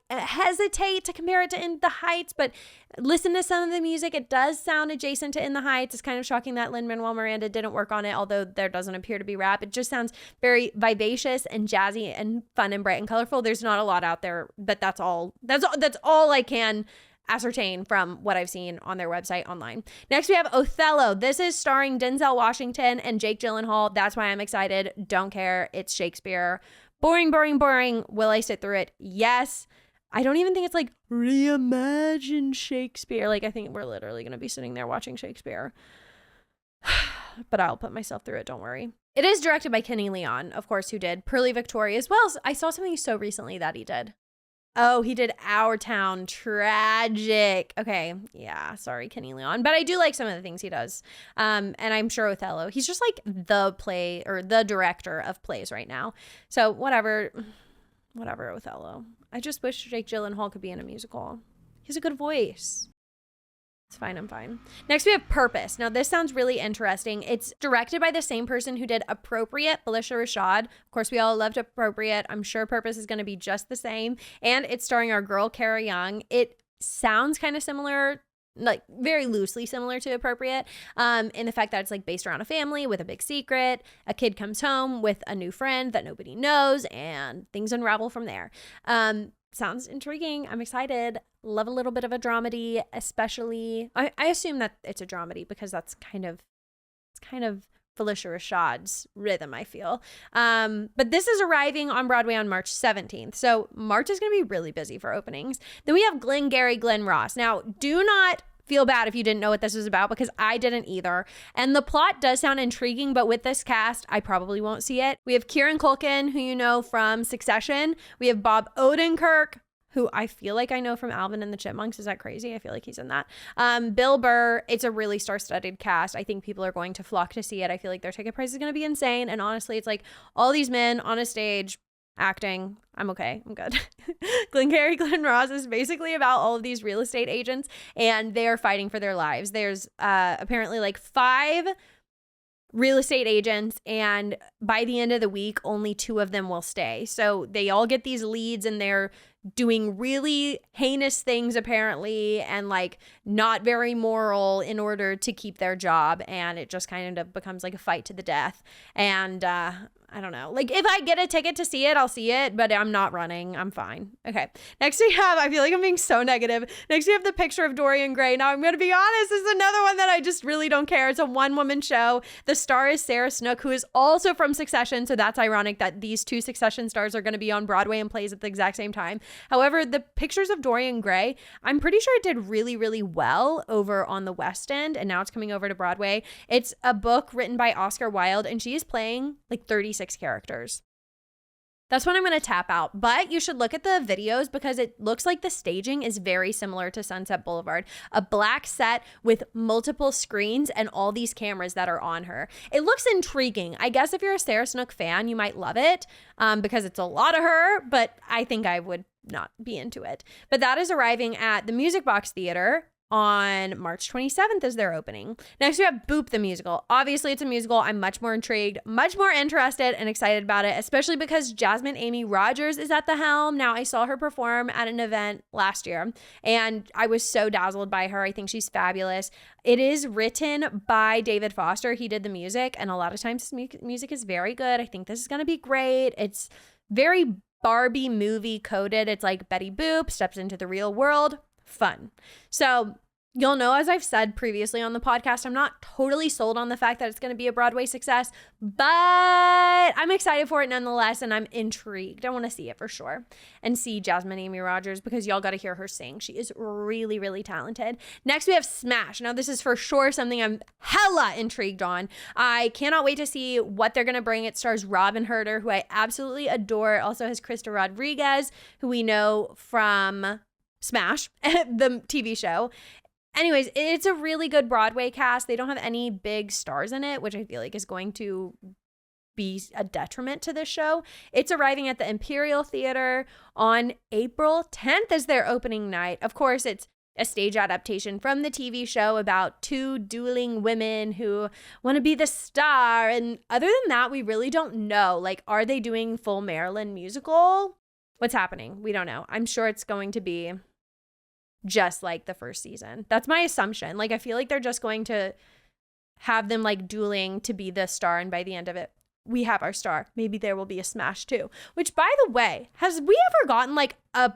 hesitate to compare it to In the Heights, but listen to some of the music. It does sound adjacent to In the Heights. It's kind of shocking that Lin-Manuel Miranda didn't work on it, although there doesn't appear to be rap. It just sounds very vivacious and jazzy and fun and bright and colorful. There's not a lot out there, but that's all I can ascertain from what I've seen on their website online. Next, we have Othello. This is starring Denzel Washington and Jake Gyllenhaal. That's why I'm excited. Don't care. It's Shakespeare. Boring, boring, boring. Will I sit through it? Yes. I don't even think it's like reimagine Shakespeare. Like, I think we're literally going to be sitting there watching Shakespeare. But I'll put myself through it. Don't worry. It is directed by Kenny Leon, of course, who did Pearly Victoria as well. I saw something so recently that he did. Oh, he did Our Town. Tragic. Okay. Yeah. Sorry, Kenny Leon. But I do like some of the things he does. And I'm sure Othello. He's just like the play or the director of plays right now. So whatever, Othello. I just wish Jake Gyllenhaal could be in a musical. He has a good voice. It's fine. I'm fine. Next, we have Purpose. Now, this sounds really interesting. It's directed by the same person who did Appropriate, Felicia Rashad. Of course, we all loved Appropriate. I'm sure Purpose is going to be just the same. And it's starring our girl, Cara Young. It sounds kind of similar, like very loosely similar to Appropriate, in the fact that it's like based around a family with a big secret. A kid comes home with a new friend that nobody knows, and things unravel from there. Sounds intriguing. I'm excited. Love a little bit of a dramedy, especially. I assume that it's a dramedy because it's kind of Felicia Rashad's rhythm, I feel. But this is arriving on Broadway on March 17th. So March is going to be really busy for openings. Then we have Glengarry Glen Ross. Now, do not feel bad if you didn't know what this was about, because I didn't either. And the plot does sound intriguing, but with this cast, I probably won't see it. We have Kieran Culkin, who you know from Succession. We have Bob Odenkirk, who I feel like I know from Alvin and the Chipmunks. Is that crazy? I feel like he's in that. Bill Burr. It's a really star-studded cast. I think people are going to flock to see it. I feel like their ticket price is going to be insane. And honestly, it's like all these men on a stage acting. I'm okay. I'm good. Glengarry Glen Ross is basically about all of these real estate agents, and they are fighting for their lives. There's apparently like 5 real estate agents, and by the end of the week, only 2 of them will stay. So they all get these leads, and they're doing really heinous things apparently, and like not very moral in order to keep their job. And it just kind of becomes like a fight to the death. And I don't know. Like, if I get a ticket to see it, I'll see it, but I'm not running. I'm fine. Okay. Next we have, I feel like I'm being so negative. Next we have The Picture of Dorian Gray. Now, I'm going to be honest, this is another one that I just really don't care. It's a one-woman show. The star is Sarah Snook, who is also from Succession. So that's ironic that these 2 Succession stars are going to be on Broadway and plays at the exact same time. However, The Pictures of Dorian Gray, I'm pretty sure it did really, really well over on the West End, and now it's coming over to Broadway. It's a book written by Oscar Wilde, and she is playing like 36 characters. That's when I'm going to tap out. But you should look at the videos, because it looks like the staging is very similar to Sunset Boulevard. A black set with multiple screens and all these cameras that are on her. It looks intriguing. I guess if you're a Sarah Snook fan, you might love it, because it's a lot of her, but I think I would not be into it. But that is arriving at the Music Box Theater on March 27th is their opening. Next, we have Boop the Musical. Obviously, it's a musical. I'm much more intrigued, much more interested and excited about it, especially because Jasmine Amy Rogers is at the helm. Now, I saw her perform at an event last year, and I was so dazzled by her. I think she's fabulous. It is written by David Foster. He did the music, and a lot of times his music is very good. I think this is going to be great. It's very Barbie movie coded. It's like Betty Boop steps into the real world. Fun. So You'll know, as I've said previously on the podcast, I'm not totally sold on the fact that it's going to be a Broadway success, but I'm excited for it nonetheless, and I'm intrigued. I want to see it for sure and see Jasmine Amy Rogers, because y'all got to hear her sing. She is really, really talented. Next, we have Smash. Now, this is for sure something I'm hella intrigued on. I cannot wait to see what they're going to bring. It stars Robin Herder, who I absolutely adore. It also has Krista Rodriguez, who we know from Smash, the TV show. Anyways, it's a really good Broadway cast. They don't have any big stars in it, which I feel like is going to be a detriment to this show. It's arriving at the Imperial Theater on April 10th as their opening night. Of course, it's a stage adaptation from the TV show about two dueling women who want to be the star. And other than that, we really don't know. Like, are they doing full Marilyn musical? What's happening? We don't know. I'm sure it's going to be just like the first season. That's my assumption. Like, I feel like they're just going to have them like dueling to be the star, and by the end of it, we have our star. Maybe there will be a Smash too. Which, by the way, has we ever gotten like a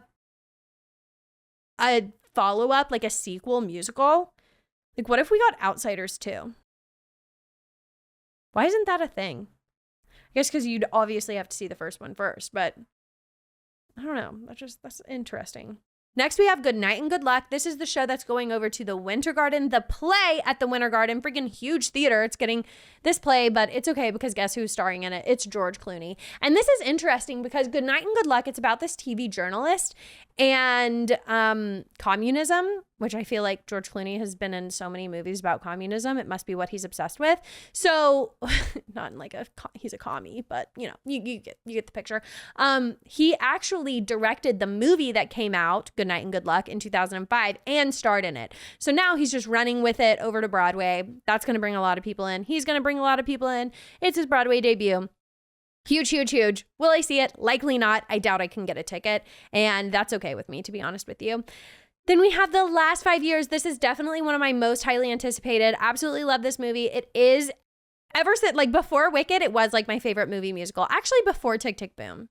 follow-up, like a sequel musical? Like, what if we got Outsiders too? Why isn't that a thing? I guess because you'd obviously have to see the first one first, but I don't know. That's interesting. Next, we have Good Night and Good Luck. This is the show that's going over to the Winter Garden, the play at the Winter Garden. Freaking huge theater. It's getting this play, but it's okay because guess who's starring in it? It's George Clooney. And this is interesting because Good Night and Good Luck, it's about this TV journalist and communism, which I feel like George Clooney has been in so many movies about communism. It must be what he's obsessed with. So not in like he's a commie, but you know, you get the picture. He actually directed the movie that came out, Good Night and Good Luck, in 2005 and starred in it. So now he's just running with it over to Broadway. That's going to bring a lot of people in. He's going to bring a lot of people in. It's his Broadway debut. Huge, huge, huge. Will I see it? Likely not. I doubt I can get a ticket. And that's okay with me, to be honest with you. Then we have The Last 5 Years. This is definitely one of my most highly anticipated. Absolutely love this movie. It is, ever since, like before Wicked, it was like my favorite movie musical. Actually, before Tick, Tick, Boom,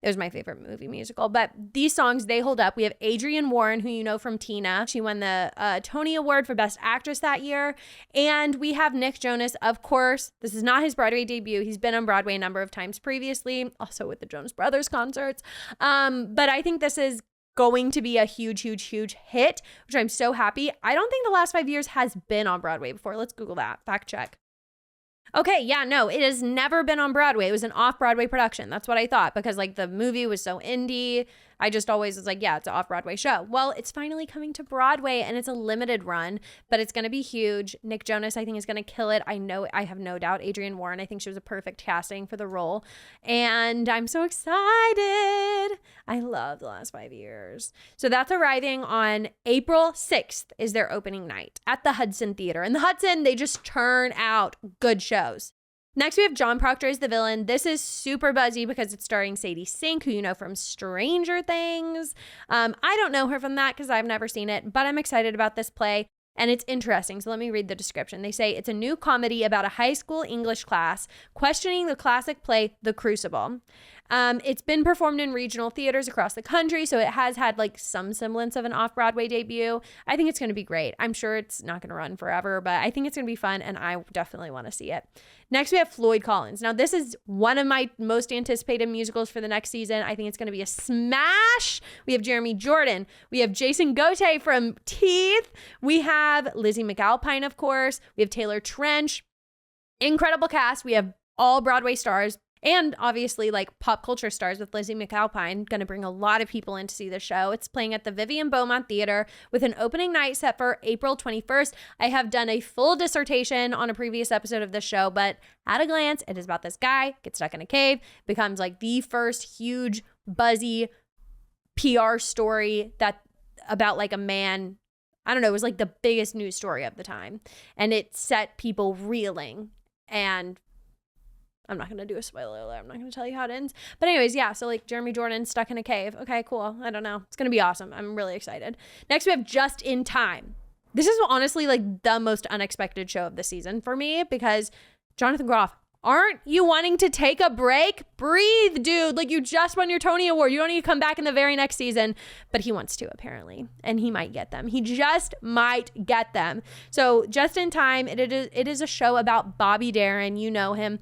it was my favorite movie musical. But these songs, they hold up. We have Adrienne Warren, who you know from Tina. She won the Tony Award for Best Actress that year. And we have Nick Jonas, of course. This is not his Broadway debut. He's been on Broadway a number of times previously, also with the Jonas Brothers concerts. But I think this is going to be a huge, huge, huge hit, which I'm so happy. I don't think The Last 5 Years has been on Broadway before. Let's Google that. Fact check. Okay, yeah, no, it has never been on Broadway. It was an off-Broadway production. That's what I thought, because like the movie was so indie. I just always was like, yeah, it's an off-Broadway show. Well, it's finally coming to Broadway, and it's a limited run, but it's going to be huge. Nick Jonas, I think, is going to kill it. I have no doubt. Adrienne Warren, I think she was a perfect casting for the role, and I'm so excited. I love The Last 5 Years. So that's arriving on April 6th is their opening night at the Hudson Theater. And the Hudson, they just turn out good shows. Next, we have John Proctor as the villain. This is super buzzy because it's starring Sadie Sink, who you know from Stranger Things. I don't know her from that because I've never seen it, but I'm excited about this play, and it's interesting. So let me read the description. They say it's a new comedy about a high school English class questioning the classic play, The Crucible. It's been performed in regional theaters across the country, so it has had like some semblance of an off-Broadway debut. I think it's going to be great. I'm sure it's not going to run forever, but I think it's going to be fun, and I definitely want to see it. Next, we have Floyd Collins. Now, this is one of my most anticipated musicals for the next season. I think it's going to be a smash. We have Jeremy Jordan. We have Jason Gote from Teeth. We have Lizzie McAlpine, of course. We have Taylor Trench. Incredible cast. We have all Broadway stars. And obviously, like pop culture stars with Lizzie McAlpine, going to bring a lot of people in to see the show. It's playing at the Vivian Beaumont Theater with an opening night set for April 21st. I have done a full dissertation on a previous episode of this show, but at a glance, it is about this guy, gets stuck in a cave, becomes like the first huge, buzzy PR story that about like a man, I don't know, it was like the biggest news story of the time. And it set people reeling. And I'm not going to do a spoiler alert. I'm not going to tell you how it ends. But anyways, yeah. So like Jeremy Jordan stuck in a cave. Okay, cool. I don't know. It's going to be awesome. I'm really excited. Next, we have Just in Time. This is honestly like the most unexpected show of the season for me because Jonathan Groff, Aren't you wanting to take a break? Breathe, dude. Like, you just won your Tony Award. You don't need to come back in the very next season. But he wants to, apparently. And he might get them. He just might get them. So, Just in Time, it is a show about Bobby Darin. You know him.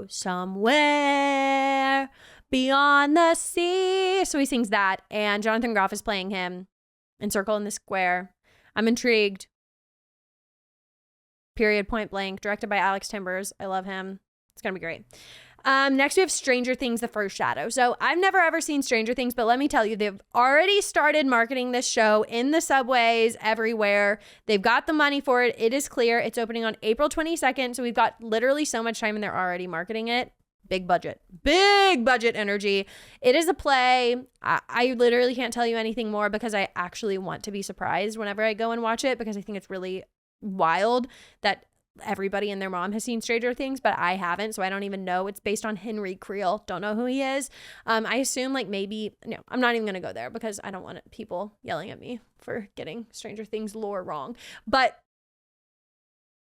Somewhere beyond the sea. So he sings that. And Jonathan Groff is playing him in Circle in the Square. I'm intrigued. Period, point blank. Directed by Alex Timbers. I love him. It's going to be great. Next, we have Stranger Things, The First Shadow. So I've never ever seen Stranger Things, but let me tell you, they've already started marketing this show in the subways everywhere. They've got the money for it. It is clear. It's opening on April 22nd. So we've got literally so much time and they're already marketing it. Big budget energy. It is a play. I literally can't tell you anything more because I actually want to be surprised whenever I go and watch it, because I think it's really wild that everybody and their mom has seen Stranger Things, but I haven't, so I don't even know. It's based on Henry Creel. Don't know who he is. I assume like maybe, no, I'm not even gonna go there because I don't want people yelling at me for getting Stranger Things lore wrong. But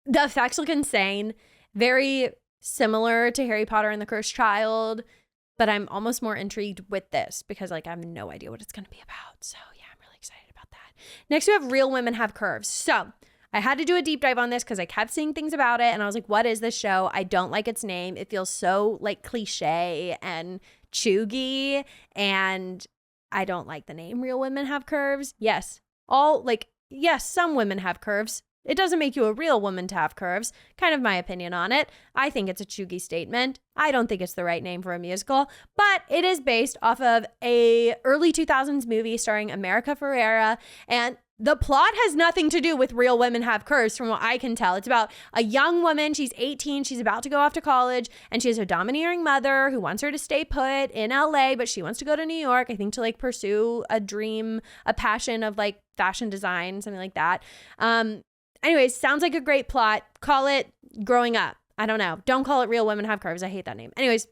the effects look insane. Very similar to Harry Potter and the Cursed Child, but I'm almost more intrigued with this because like I have no idea what it's gonna be about. So yeah, I'm really excited about that. Next, we have Real Women Have Curves. So I had to do a deep dive on this because I kept seeing things about it and I was like, what is this show? I don't like its name. It feels so like cliche and chuggy, and I don't like the name Real Women Have Curves. Yes, some women have curves. It doesn't make you a real woman to have curves. Kind of my opinion on it. I think it's a chuggy statement. I don't think it's the right name for a musical, but it is based off of a early 2000s movie starring America Ferrera, and the plot has nothing to do with Real Women Have Curves from what I can tell. It's about a young woman. She's 18. She's about to go off to college, and she has a domineering mother who wants her to stay put in LA, but she wants to go to New York, I think, to like pursue a dream, a passion of like fashion design, something like that. Anyways, sounds like a great plot. Call it Growing Up. I don't know. Don't call it Real Women Have Curves. I hate that name. Anyways,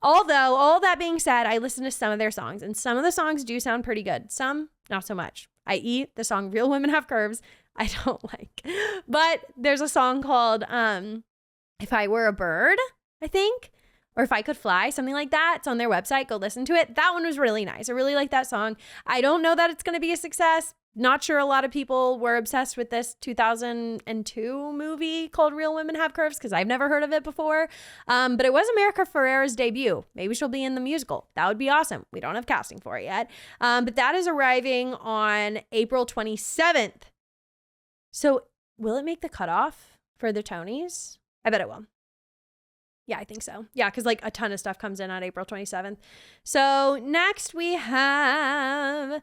although all that being said, I listened to some of their songs, and some of the songs do sound pretty good. Some, not so much. i.e. the song Real Women Have Curves, I don't like. But there's a song called If I Were a Bird, I think, or If I Could Fly, something like that. It's on their website. Go listen to it. That one was really nice. I really like that song. I don't know that it's going to be a success. Not sure a lot of people were obsessed with this 2002 movie called Real Women Have Curves because I've never heard of it before. But it was America Ferrera's debut. Maybe she'll be in the musical. That would be awesome. We don't have casting for it yet. But that is arriving on April 27th. So will it make the cutoff for the Tonys? I bet it will. Yeah, I think so. Yeah, because like a ton of stuff comes in on April 27th. So next we have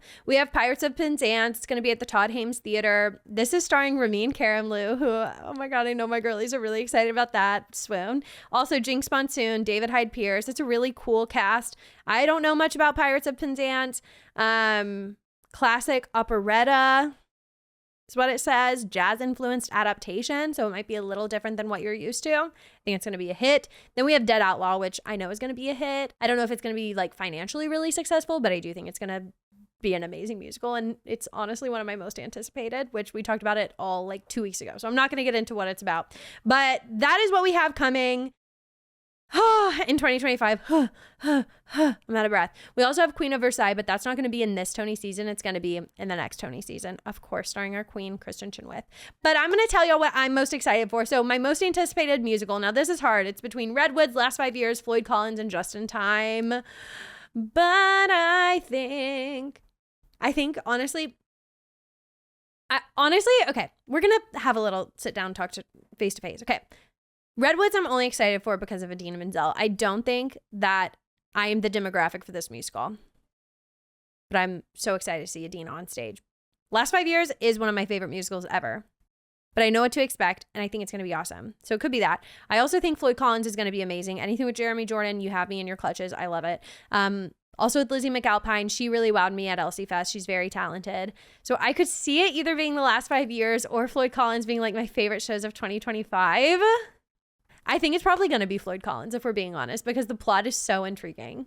Pirates of Penzance. It's going to be at the Todd Hames Theater. This is starring Ramin Karimloo, who, oh my God, I know my girlies are really excited about that. Swoon. Also Jinx Monsoon, David Hyde Pierce. It's a really cool cast. I don't know much about Pirates of Penzance. Classic operetta. It's what it says, jazz-influenced adaptation, so it might be a little different than what you're used to. I think it's going to be a hit. Then we have Dead Outlaw, which I know is going to be a hit. I don't know if it's going to be like financially really successful, but I do think it's going to be an amazing musical, and it's honestly one of my most anticipated, which we talked about it all like 2 weeks ago, so I'm not going to get into what it's about. But that is what we have coming in 2025. I'm out of breath. We also have Queen of Versailles, but that's not going to be in this Tony season. It's going to be in the next Tony season, of course, starring our queen, Kristen Chenoweth. But I'm going to tell you what I'm most excited for. So my most anticipated musical. Now this is hard. It's between Redwood's Last 5 Years, Floyd Collins, and Just in Time. But I think honestly, okay, we're going to have a little sit down, talk to face to face. Okay. Redwoods I'm only excited for because of Idina Menzel. I don't think that I am the demographic for this musical, but I'm so excited to see Idina on stage. Last 5 Years is one of my favorite musicals ever, but I know what to expect, and I think it's going to be awesome. So it could be that. I also think Floyd Collins is going to be amazing. Anything with Jeremy Jordan, you have me in your clutches. I love it. Also with Lizzie McAlpine, she really wowed me at Elsie Fest. She's very talented. So I could see it either being The Last 5 Years or Floyd Collins being like my favorite shows of 2025. I think it's probably going to be Floyd Collins, if we're being honest, because the plot is so intriguing.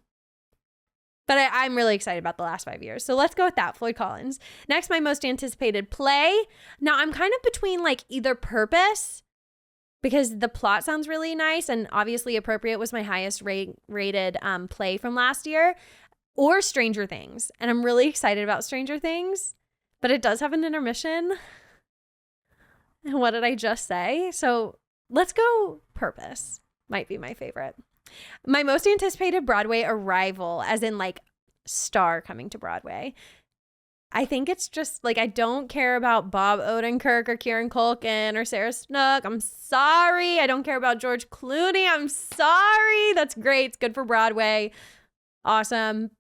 But I'm really excited about The Last 5 Years. So let's go with that, Floyd Collins. Next, my most anticipated play. Now, I'm kind of between like either Purpose because the plot sounds really nice, and obviously Appropriate was my highest rated play from last year, or Stranger Things. And I'm really excited about Stranger Things, but it does have an intermission. And what did I just say? So let's go Purpose. Might be my favorite. My most anticipated Broadway arrival, as in like star coming to Broadway. I think it's just like, I don't care about Bob Odenkirk or Kieran Culkin or Sarah Snook. I'm sorry. I don't care about George Clooney. I'm sorry. That's great. It's good for Broadway. Awesome.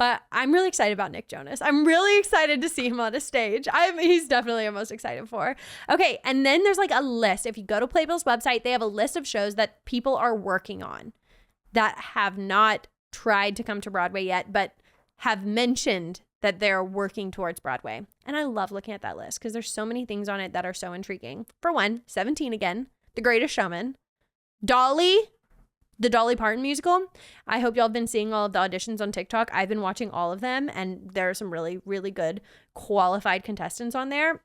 But I'm really excited about Nick Jonas. I'm really excited to see him on a stage. He's definitely I'm most excited for. Okay, and then there's like a list. If you go to Playbill's website, they have a list of shows that people are working on that have not tried to come to Broadway yet, but have mentioned that they're working towards Broadway. And I love looking at that list because there's so many things on it that are so intriguing. For one, 17 again, The Greatest Showman, Dolly, the Dolly Parton musical. I hope y'all have been seeing all of the auditions on TikTok. I've been watching all of them, and there are some really, really good qualified contestants on there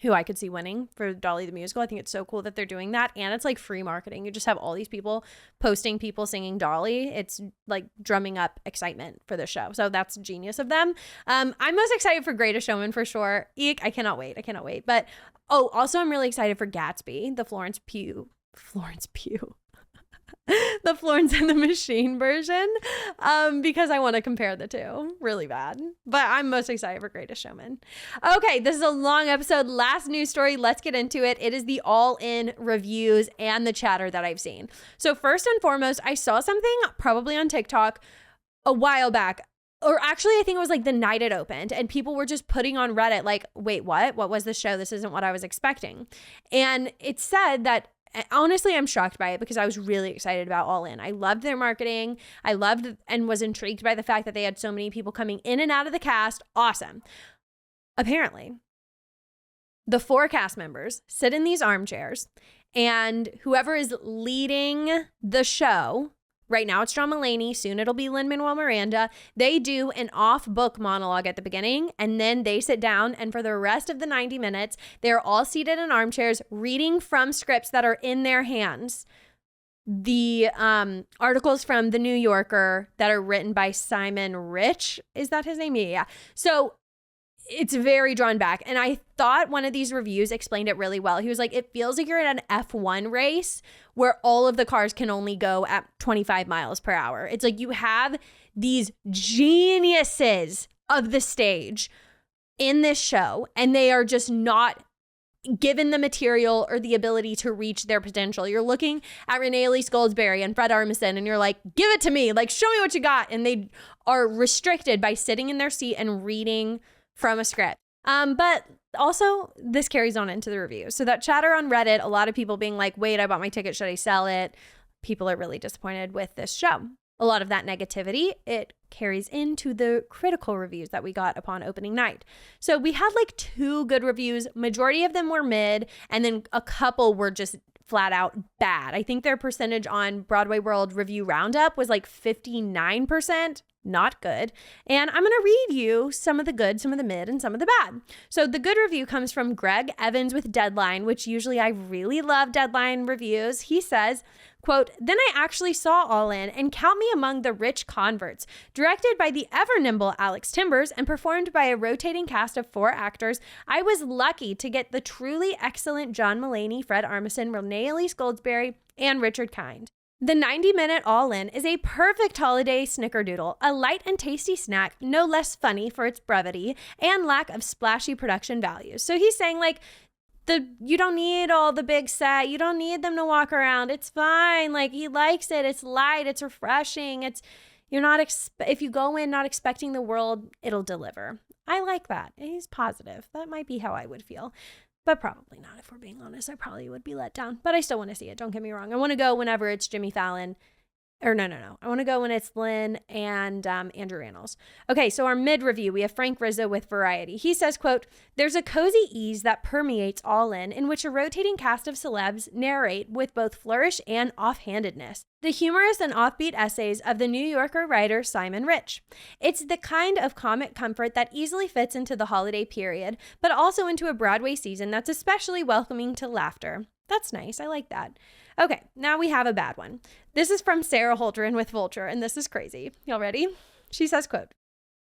who I could see winning for Dolly the musical. I think it's so cool that they're doing that, and it's like free marketing. You just have all these people posting people singing Dolly. It's like drumming up excitement for the show. So that's genius of them. I'm most excited for Greatest Showman for sure. Eek, I cannot wait. But also I'm really excited for Gatsby, the Florence Pugh. The Florence and the Machine version, because I want to compare the two really bad. But I'm most excited for Greatest Showman. Okay, this is a long episode. Last news story. Let's get into it. It is the all-in reviews and the chatter that I've seen. So first and foremost, I saw something probably on TikTok a while back. Or actually, I think it was like the night it opened, and people were just putting on Reddit like, wait, what? What was the show? This isn't what I was expecting. And it said that, honestly, I'm shocked by it because I was really excited about All In. I loved their marketing. I loved and was intrigued by the fact that they had so many people coming in and out of the cast. Awesome. Apparently, the 4 cast members sit in these armchairs, and whoever is leading the show, right now it's John Mulaney, soon it'll be Lin-Manuel Miranda, they do an off-book monologue at the beginning, and then they sit down, and for the rest of the 90 minutes, they're all seated in armchairs reading from scripts that are in their hands. The articles from The New Yorker that are written by Simon Rich, is that his name? Yeah. So it's very drawn back. And I thought one of these reviews explained it really well. He was like, it feels like you're in an F1 race where all of the cars can only go at 25 miles per hour. It's like you have these geniuses of the stage in this show, and they are just not given the material or the ability to reach their potential. You're looking at Renee Elise Goldsberry and Fred Armisen, and you're like, give it to me. Like, show me what you got. And they are restricted by sitting in their seat and reading from a script. But also, this carries on into the review. So that chatter on Reddit, a lot of people being like, wait, I bought my ticket. Should I sell it? People are really disappointed with this show. A lot of that negativity, it carries into the critical reviews that we got upon opening night. So we had like 2 good reviews. Majority of them were mid, and then a couple were just flat out bad. I think their percentage on Broadway World Review Roundup was like 59%. Not good. And I'm going to read you some of the good, some of the mid, and some of the bad. So the good review comes from Greg Evans with Deadline, which usually I really love Deadline reviews. He says, quote, then I actually saw All In, and count me among the rich converts. Directed by the ever-nimble Alex Timbers and performed by a rotating cast of 4 actors, I was lucky to get the truly excellent John Mulaney, Fred Armisen, Renee Elise Goldsberry, and Richard Kind. The 90-minute All In is a perfect holiday snickerdoodle, a light and tasty snack, no less funny for its brevity and lack of splashy production values. So he's saying, like, you don't need all the big set. You don't need them to walk around. It's fine. Like, he likes it. It's light. It's refreshing. If you go in not expecting the world, it'll deliver. I like that. He's positive. That might be how I would feel. But probably not, if we're being honest. I probably would be let down. But I still want to see it. Don't get me wrong. I want to go whenever it's Jimmy Fallon. Or no. I want to go when it's Lynn and Andrew Rannells. Okay, so our mid-review, we have Frank Rizzo with Variety. He says, quote, there's a cozy ease that permeates All in which a rotating cast of celebs narrate with both flourish and offhandedness. The humorous and offbeat essays of the New Yorker writer Simon Rich. It's the kind of comic comfort that easily fits into the holiday period, but also into a Broadway season that's especially welcoming to laughter. That's nice. I like that. Okay, now we have a bad one. This is from Sarah Holdren with Vulture, and this is crazy. Y'all ready? She says, quote,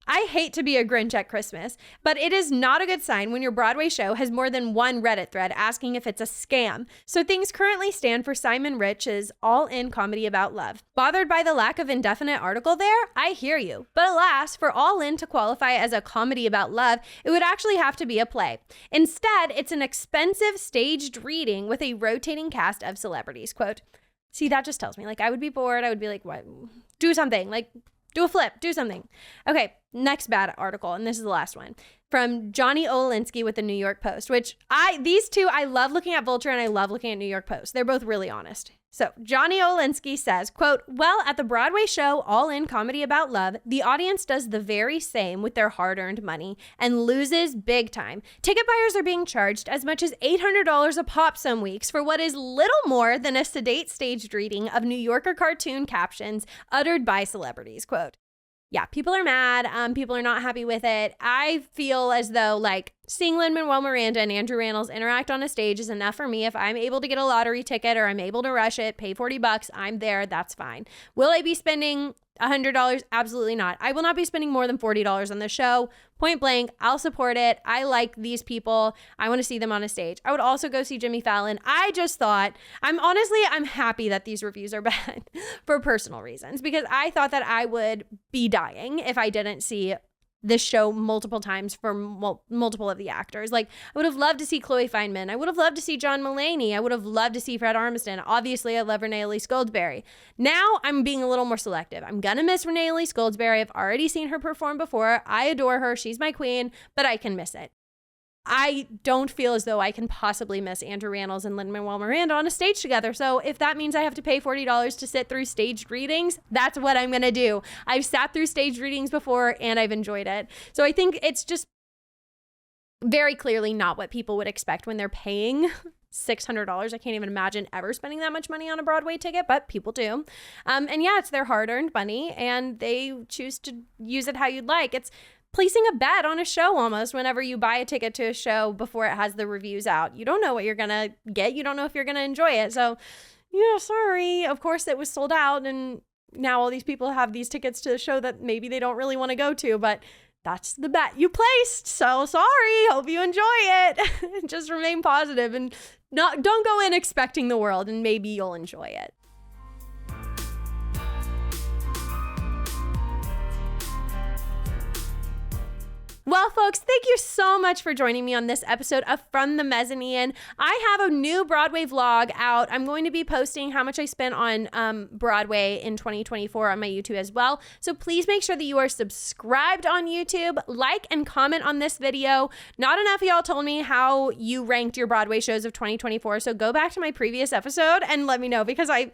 I hate to be a Grinch at Christmas, but it is not a good sign when your Broadway show has more than one Reddit thread asking if it's a scam. So things currently stand for Simon Rich's all-in comedy about love. Bothered by the lack of indefinite article there? I hear you. But alas, for all in to qualify as a comedy about love, it would actually have to be a play. Instead, it's an expensive staged reading with a rotating cast of celebrities. Quote, see, that just tells me, like, I would be bored. I would be like, what? Do something. Like, do a flip, do something. Okay, next bad article, and this is the last one. From Johnny Olinsky with the New York Post, which these two, I love looking at Vulture and I love looking at New York Post. They're both really honest. So Johnny Olinsky says, quote, well, at the Broadway show All In Comedy About Love, the audience does the very same with their hard-earned money and loses big time. Ticket buyers are being charged as much as $800 a pop some weeks for what is little more than a sedate staged reading of New Yorker cartoon captions uttered by celebrities, quote. Yeah, people are mad. People are not happy with it. I feel as though like seeing Lin-Manuel Miranda and Andrew Rannells interact on a stage is enough for me. If I'm able to get a lottery ticket or I'm able to rush it, pay $40, I'm there. That's fine. Will I be spending $100? Absolutely not. I will not be spending more than $40 on the show. Point blank, I'll support it. I like these people. I want to see them on a stage. I would also go see Jimmy Fallon. I just thought, I'm happy that these reviews are bad for personal reasons, because I thought that I would be dying if I didn't see this show multiple times for multiple of the actors. Like, I would have loved to see Chloe Fineman. I would have loved to see John Mulaney. I would have loved to see Fred Armisen. Obviously, I love Renee Elise Goldsberry. Now, I'm being a little more selective. I'm gonna miss Renee Elise Goldsberry. I've already seen her perform before. I adore her. She's my queen, but I can miss it. I don't feel as though I can possibly miss Andrew Rannells and Lin-Manuel Miranda on a stage together. So if that means I have to pay $40 to sit through staged readings, that's what I'm going to do. I've sat through staged readings before and I've enjoyed it. So I think it's just very clearly not what people would expect when they're paying $600. I can't even imagine ever spending that much money on a Broadway ticket, but people do. And yeah, it's their hard-earned money and they choose to use it how you'd like. It's placing a bet on a show almost whenever you buy a ticket to a show before it has the reviews out. You don't know what you're going to get. You don't know if you're going to enjoy it. So, yeah, sorry. Of course, it was sold out, and now all these people have these tickets to a show that maybe they don't really want to go to, but that's the bet you placed. So sorry. Hope you enjoy it. Just remain positive and don't go in expecting the world, and maybe you'll enjoy it. Well, folks, thank you so much for joining me on this episode of From the Mezzanine. I have a new Broadway vlog out. I'm going to be posting how much I spent on Broadway in 2024 on my YouTube as well. So please make sure that you are subscribed on YouTube, like and comment on this video. Not enough of y'all told me how you ranked your Broadway shows of 2024. So go back to my previous episode and let me know, because I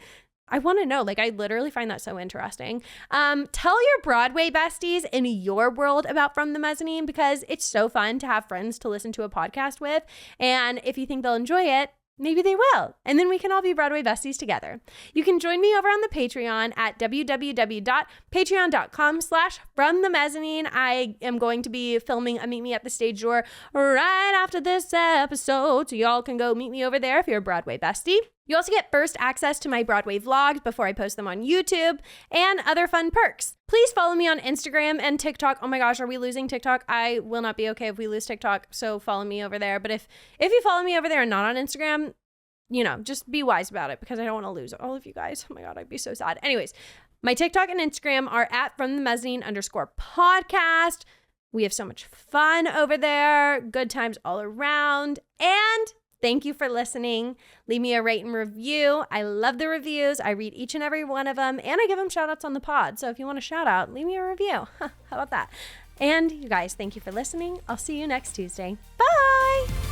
want to know. Like, I literally find that so interesting. Tell your Broadway besties in your world about From the Mezzanine, because it's so fun to have friends to listen to a podcast with. And if you think they'll enjoy it, maybe they will. And then we can all be Broadway besties together. You can join me over on the Patreon at www.patreon.com/FromTheMezzanine. I am going to be filming a Meet Me at the Stage Door right after this episode, so y'all can go meet me over there if you're a Broadway bestie. You also get first access to my Broadway vlogs before I post them on YouTube and other fun perks. Please follow me on Instagram and TikTok. Oh my gosh, are we losing TikTok? I will not be okay if we lose TikTok, so follow me over there. But if you follow me over there and not on Instagram, you know, just be wise about it, because I don't want to lose all of you guys. Oh my God, I'd be so sad. Anyways, my TikTok and Instagram are at FromTheMezzanine_podcast. We have so much fun over there. Good times all around. And thank you for listening. Leave me a rate and review. I love the reviews. I read each and every one of them, and I give them shout outs on the pod. So if you want a shout out, leave me a review. How about that? And you guys, thank you for listening. I'll see you next Tuesday. Bye.